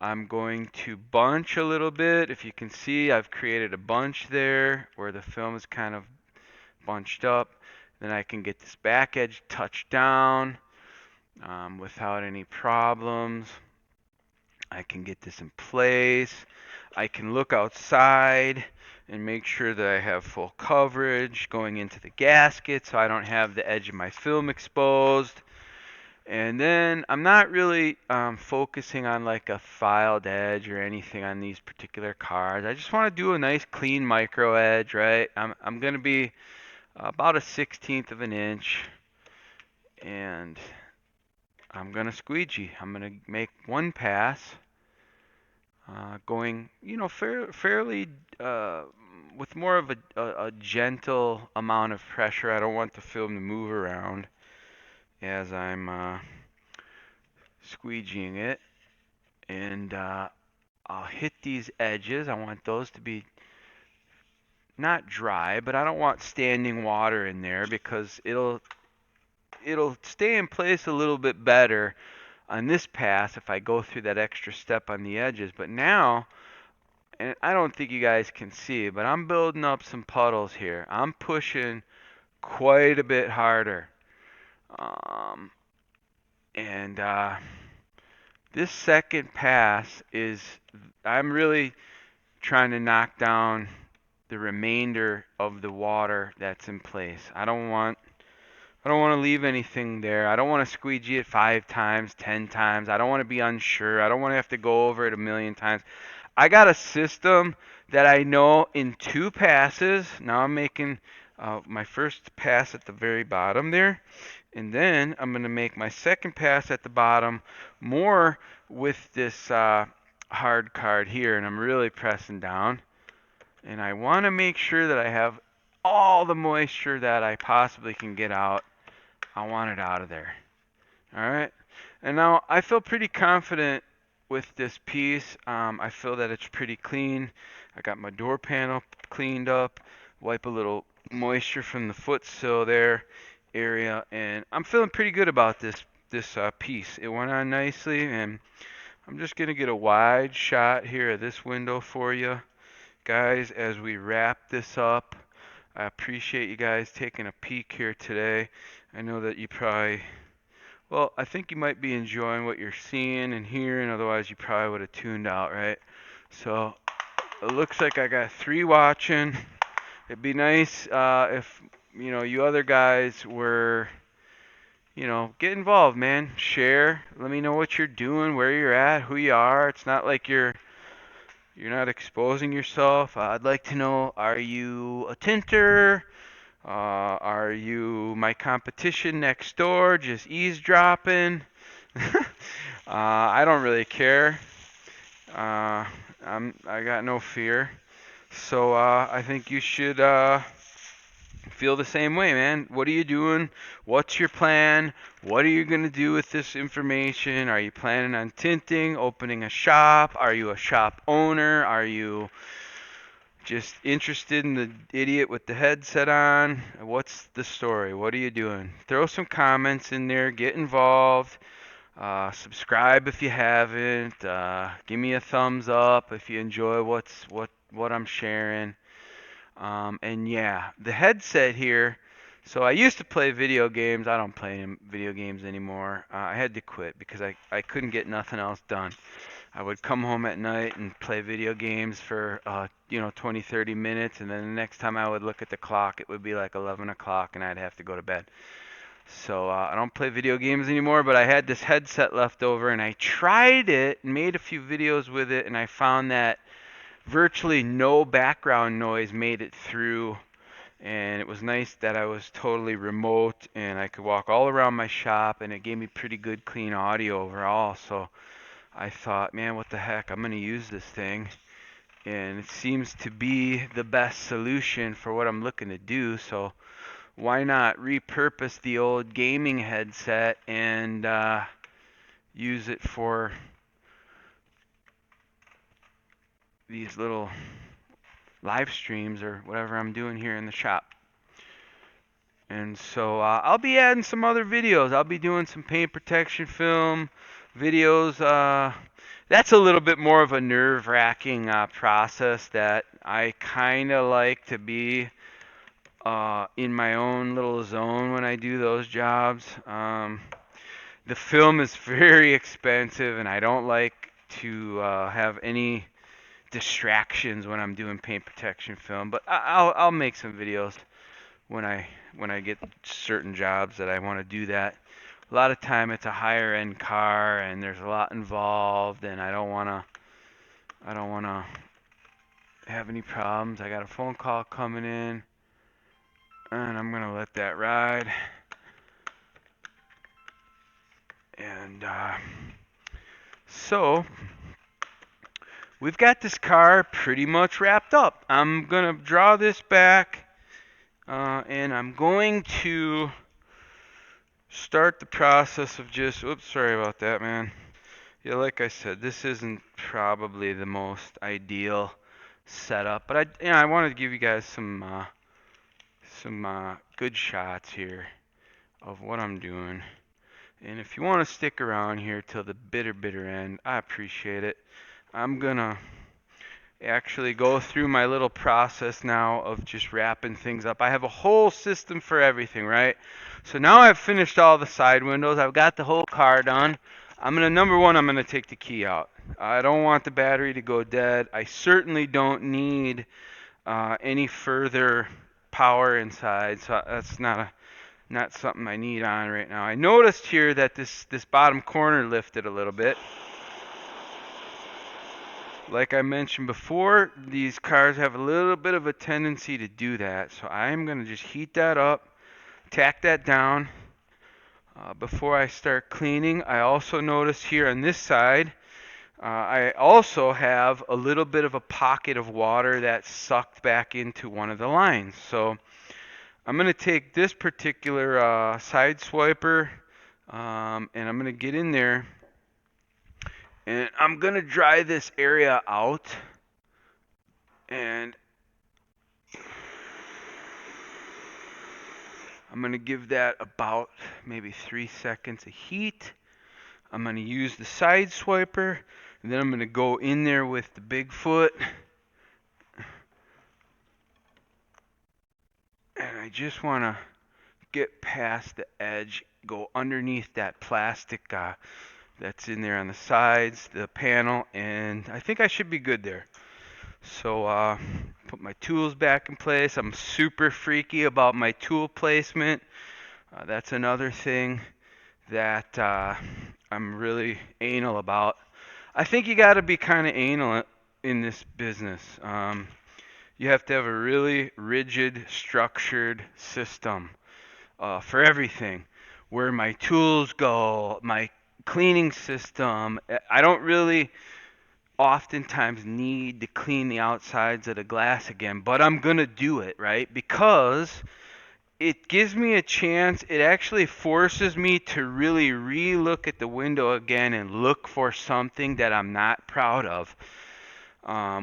S2: I'm going to bunch a little bit. If you can see, I've created a bunch there where the film is kind of bunched up. Then I can get this back edge touched down without any problems. I can get this in place. I can look outside and make sure that I have full coverage going into the gasket so I don't have the edge of my film exposed. And then I'm not really focusing on like a filed edge or anything on these particular cars. I just want to do a nice clean micro edge, right? I'm going to be about a 16th of an inch, and I'm going to squeegee. I'm going to make one pass. Going, fairly with more of a gentle amount of pressure. I don't want the film to move around as I'm squeegeeing it. And I'll hit these edges. I want those to be not dry, but I don't want standing water in there because it'll stay in place a little bit better on this pass if I go through that extra step on the edges. But now, and I don't think you guys can see, but I'm building up some puddles here. I'm pushing quite a bit harder. Um, and This second pass I'm really trying to knock down the remainder of the water that's in place. I don't want to leave anything there. I don't want to squeegee it 5 times, 10 times. I don't want to be unsure. I don't want to have to go over it a million times. I got a system that I know in 2 passes. Now I'm making my first pass at the very bottom there. And then I'm going to make my second pass at the bottom more with this hard card here. And I'm really pressing down. And I want to make sure that I have all the moisture that I possibly can get out. I want it out of there. All right. And now I feel pretty confident with this piece. I feel that it's pretty clean. I got my door panel cleaned up. Wipe a little moisture from the foot sill there area, and I'm feeling pretty good about this piece. It went on nicely, and I'm just gonna get a wide shot here of this window for you guys as we wrap this up. I appreciate you guys taking a peek here today. I know that you probably, well, I think you might be enjoying what you're seeing and hearing, otherwise you probably would have tuned out, right? So it looks like I got 3 watching. It'd be nice if you other guys were, get involved, man. Share. Let me know what you're doing, where you're at, who you are. It's not like you're not exposing yourself. I'd like to know, are you a tinter? Are you my competition next door, just eavesdropping? I don't really care. Uh, I got no fear. So I think you should feel the same way, man. What are you doing? What's your plan? What are you going to do with this information? Are you planning on tinting, opening a shop? Are you a shop owner? Are you just interested in the idiot with the headset on? What's the story? What are you doing? Throw some comments in there. Get involved. Subscribe if you haven't. Give me a thumbs up if you enjoy what I'm sharing. And yeah, the headset here. So I used to play video games. I don't play video games anymore. I had to quit because I couldn't get nothing else done. I would come home at night and play video games for 20, 30 minutes, and then the next time I would look at the clock, it would be like 11 o'clock, and I'd have to go to bed. So I don't play video games anymore, but I had this headset left over, and I tried it and made a few videos with it, and I found that virtually no background noise made it through, and it was nice that I was totally remote and I could walk all around my shop, and it gave me pretty good clean audio overall. So I thought, man, what the heck, I'm going to use this thing, and it seems to be the best solution for what I'm looking to do. So why not repurpose the old gaming headset and use it for these little live streams or whatever I'm doing here in the shop. And so I'll be adding some other videos. I'll be doing some paint protection film videos. That's a little bit more of a nerve-wracking process that I kind of like to be in my own little zone when I do those jobs. The film is very expensive, and I don't like to have any distractions when I'm doing paint protection film. But I'll make some videos when I get certain jobs that I want to do that. A lot of time it's a higher end car and there's a lot involved, and I don't wanna have any problems. I got a phone call coming in and I'm gonna let that ride. And so we've got this car pretty much wrapped up. I'm gonna draw this back and I'm going to start the process of just, oops, sorry about that, man. Yeah, like I said, this isn't probably the most ideal setup, but I wanted to give you guys some good shots here of what I'm doing. And if you want to stick around here till the bitter end, I appreciate it. I'm gonna actually go through my little process now of just wrapping things up. I have a whole system for everything, right? So now I've finished all the side windows. I've got the whole car done. Number one, I'm gonna take the key out. I don't want the battery to go dead. I certainly don't need any further power inside, so that's not something I need on right now. I noticed here that this bottom corner lifted a little bit. Like I mentioned before, these cars have a little bit of a tendency to do that. So I'm going to just heat that up, tack that down before I start cleaning. I also notice here on this side, I also have a little bit of a pocket of water that sucked back into one of the lines. So I'm going to take this particular side swiper and I'm going to get in there and I'm going to dry this area out. And I'm going to give that about maybe 3 seconds of heat. I'm going to use the side swiper, and then I'm going to go in there with the Bigfoot. And I just want to get past the edge, go underneath that plastic that's in there on the sides, the panel, and I think I should be good there. So put my tools back in place. I'm super freaky about my tool placement. That's another thing that I'm really anal about. I think you got to be kind of anal in this business. You have to have a really rigid, structured system for everything. Where my tools go, my cleaning system. I don't really oftentimes need to clean the outsides of the glass again, but I'm going to do it, right? Because it gives me a chance. It actually forces me to really re-look at the window again and look for something that I'm not proud of.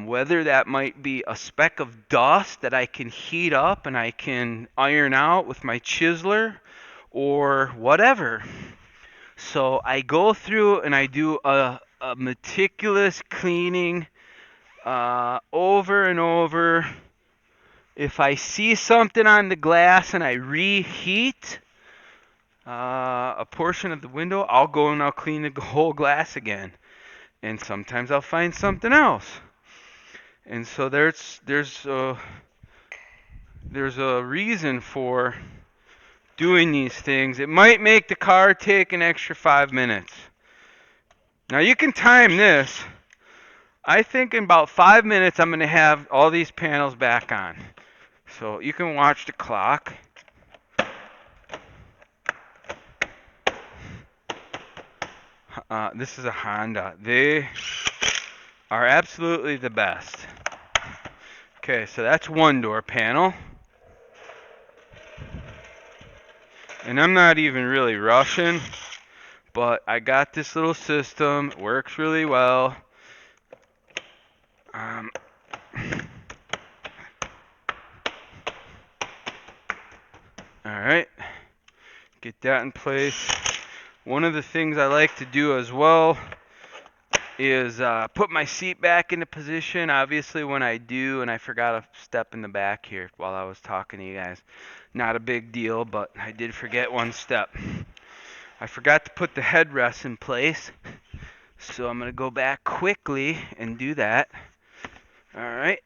S2: Whether that might be a speck of dust that I can heat up and I can iron out with my chiseler or whatever. So I go through and I do a meticulous cleaning over and over. If I see something on the glass and I reheat a portion of the window, I'll go and I'll clean the whole glass again. And sometimes I'll find something else. And so there's a reason for doing these things. It might make the car take an extra 5 minutes. Now you can time this. I think in about 5 minutes I'm going to have all these panels back on. So you can watch the clock. This is a Honda. They are absolutely the best. Okay, so that's one door panel. And I'm not even really rushing, but I got this little system. It works really well. Alright, get that in place. One of the things I like to do as well is put my seat back into position. Obviously when I do, and I forgot a step in the back here while I was talking to you guys. Not a big deal, but I did forget one step. I forgot to put the headrest in place, so I'm going to go back quickly and do that. Alright,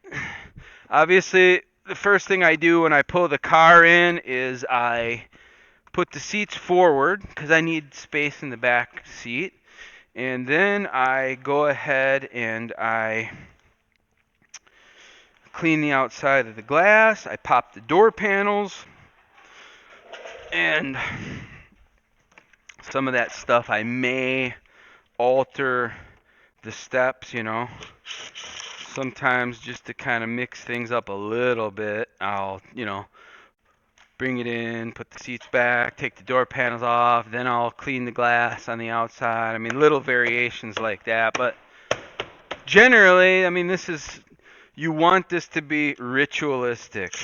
S2: obviously the first thing I do when I pull the car in is I put the seats forward because I need space in the back seat. And then I go ahead and I clean the outside of the glass. I pop the door panels. And some of that stuff I may alter the steps, Sometimes just to kind of mix things up a little bit, I'll, bring it in, put the seats back, take the door panels off, then I'll clean the glass on the outside. I mean, little variations like that, but generally, I mean, you want this to be ritualistic.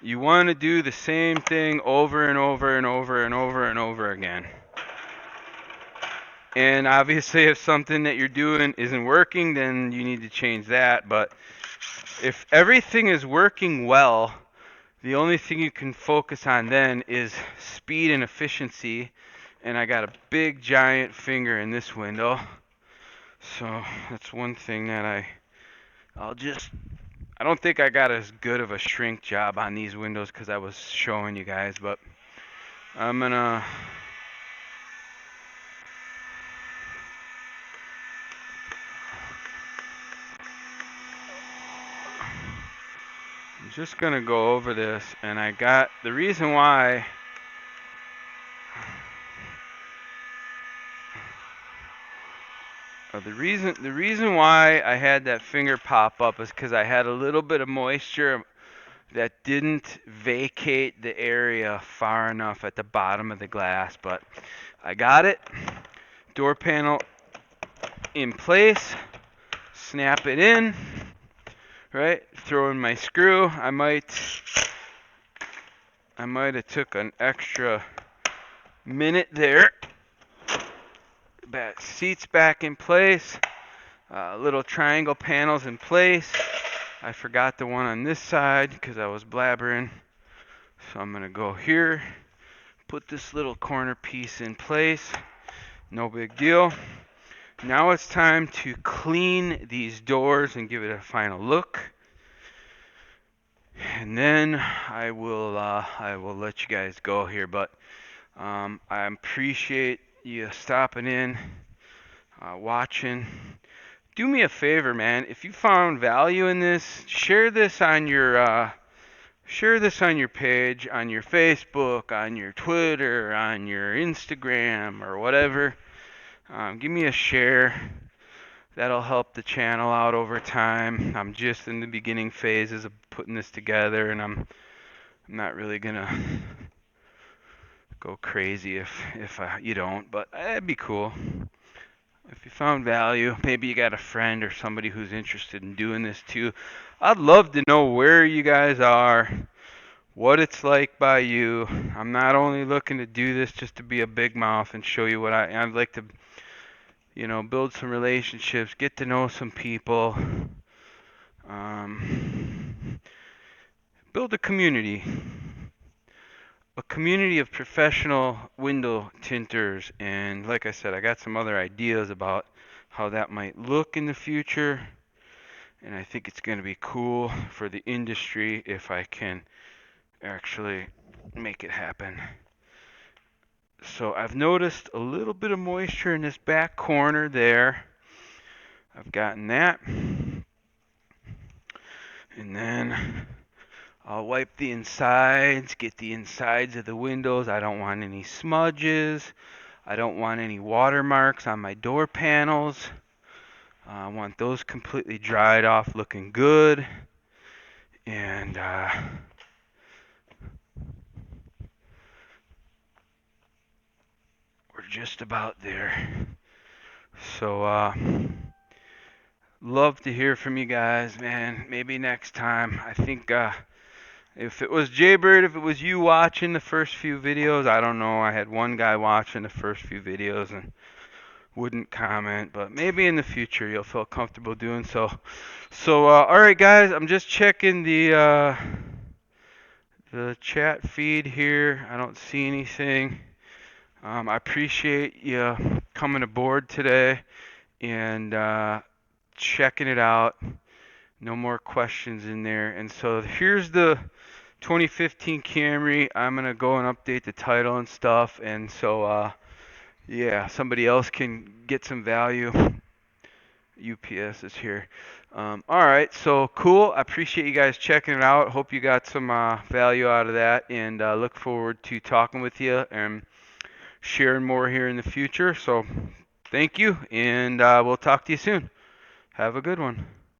S2: You want to do the same thing over and over and over and over and over again. And obviously, if something that you're doing isn't working, then you need to change that. But if everything is working well, the only thing you can focus on then is speed and efficiency. And I got a big giant finger in this window. So that's one thing that I don't think I got as good of a shrink job on these windows because I was showing you guys, but I'm just gonna go over this, and I got the reason why the reason why I had that finger pop up is because I had a little bit of moisture that didn't vacate the area far enough at the bottom of the glass, but I got it. Door panel in place, snap it in, right? Throw in my screw. I might have took an extra minute there. Back seats back in place. Little triangle panels in place. I forgot the one on this side because I was blabbering. So I'm gonna go here, put this little corner piece in place. No big deal. Now it's time to clean these doors and give it a final look. And then I will let you guys go here, but I appreciate you stopping in, watching. Do me a favor, man. If you found value in this, share this on your share this on your page, on your Facebook, on your Twitter, on your Instagram, or whatever. Give me a share. That'll help the channel out over time. I'm just in the beginning phases of putting this together, and I'm not really gonna go crazy if you don't, but it'd be cool. If you found value, maybe you got a friend or somebody who's interested in doing this too. I'd love to know where you guys are, what it's like by you. I'm not only looking to do this just to be a big mouth and show you what I'd like to, build some relationships, get to know some people, build a community of professional window tinters. And like I said, I got some other ideas about how that might look in the future. And I think it's going to be cool for the industry if I can actually make it happen. So I've noticed a little bit of moisture in this back corner there. I've gotten that. And then I'll wipe the insides, get the insides of the windows. I don't want any smudges. I don't want any watermarks on my door panels. I want those completely dried off, looking good. And we're just about there. So, love to hear from you guys, man. Maybe next time. I think if it was Jaybird, if it was you watching the first few videos, I don't know. I had one guy watching the first few videos and wouldn't comment, but maybe in the future you'll feel comfortable doing so. So, all right, guys, I'm just checking the chat feed here. I don't see anything. I appreciate you coming aboard today and checking it out. No more questions in there. And so here's the 2015 Camry. I'm going to go and update the title and stuff. And so, yeah, somebody else can get some value. UPS is here. All right, so cool. I appreciate you guys checking it out. Hope you got some value out of that, and look forward to talking with you and sharing more here in the future. So thank you, and we'll talk to you soon. Have a good one.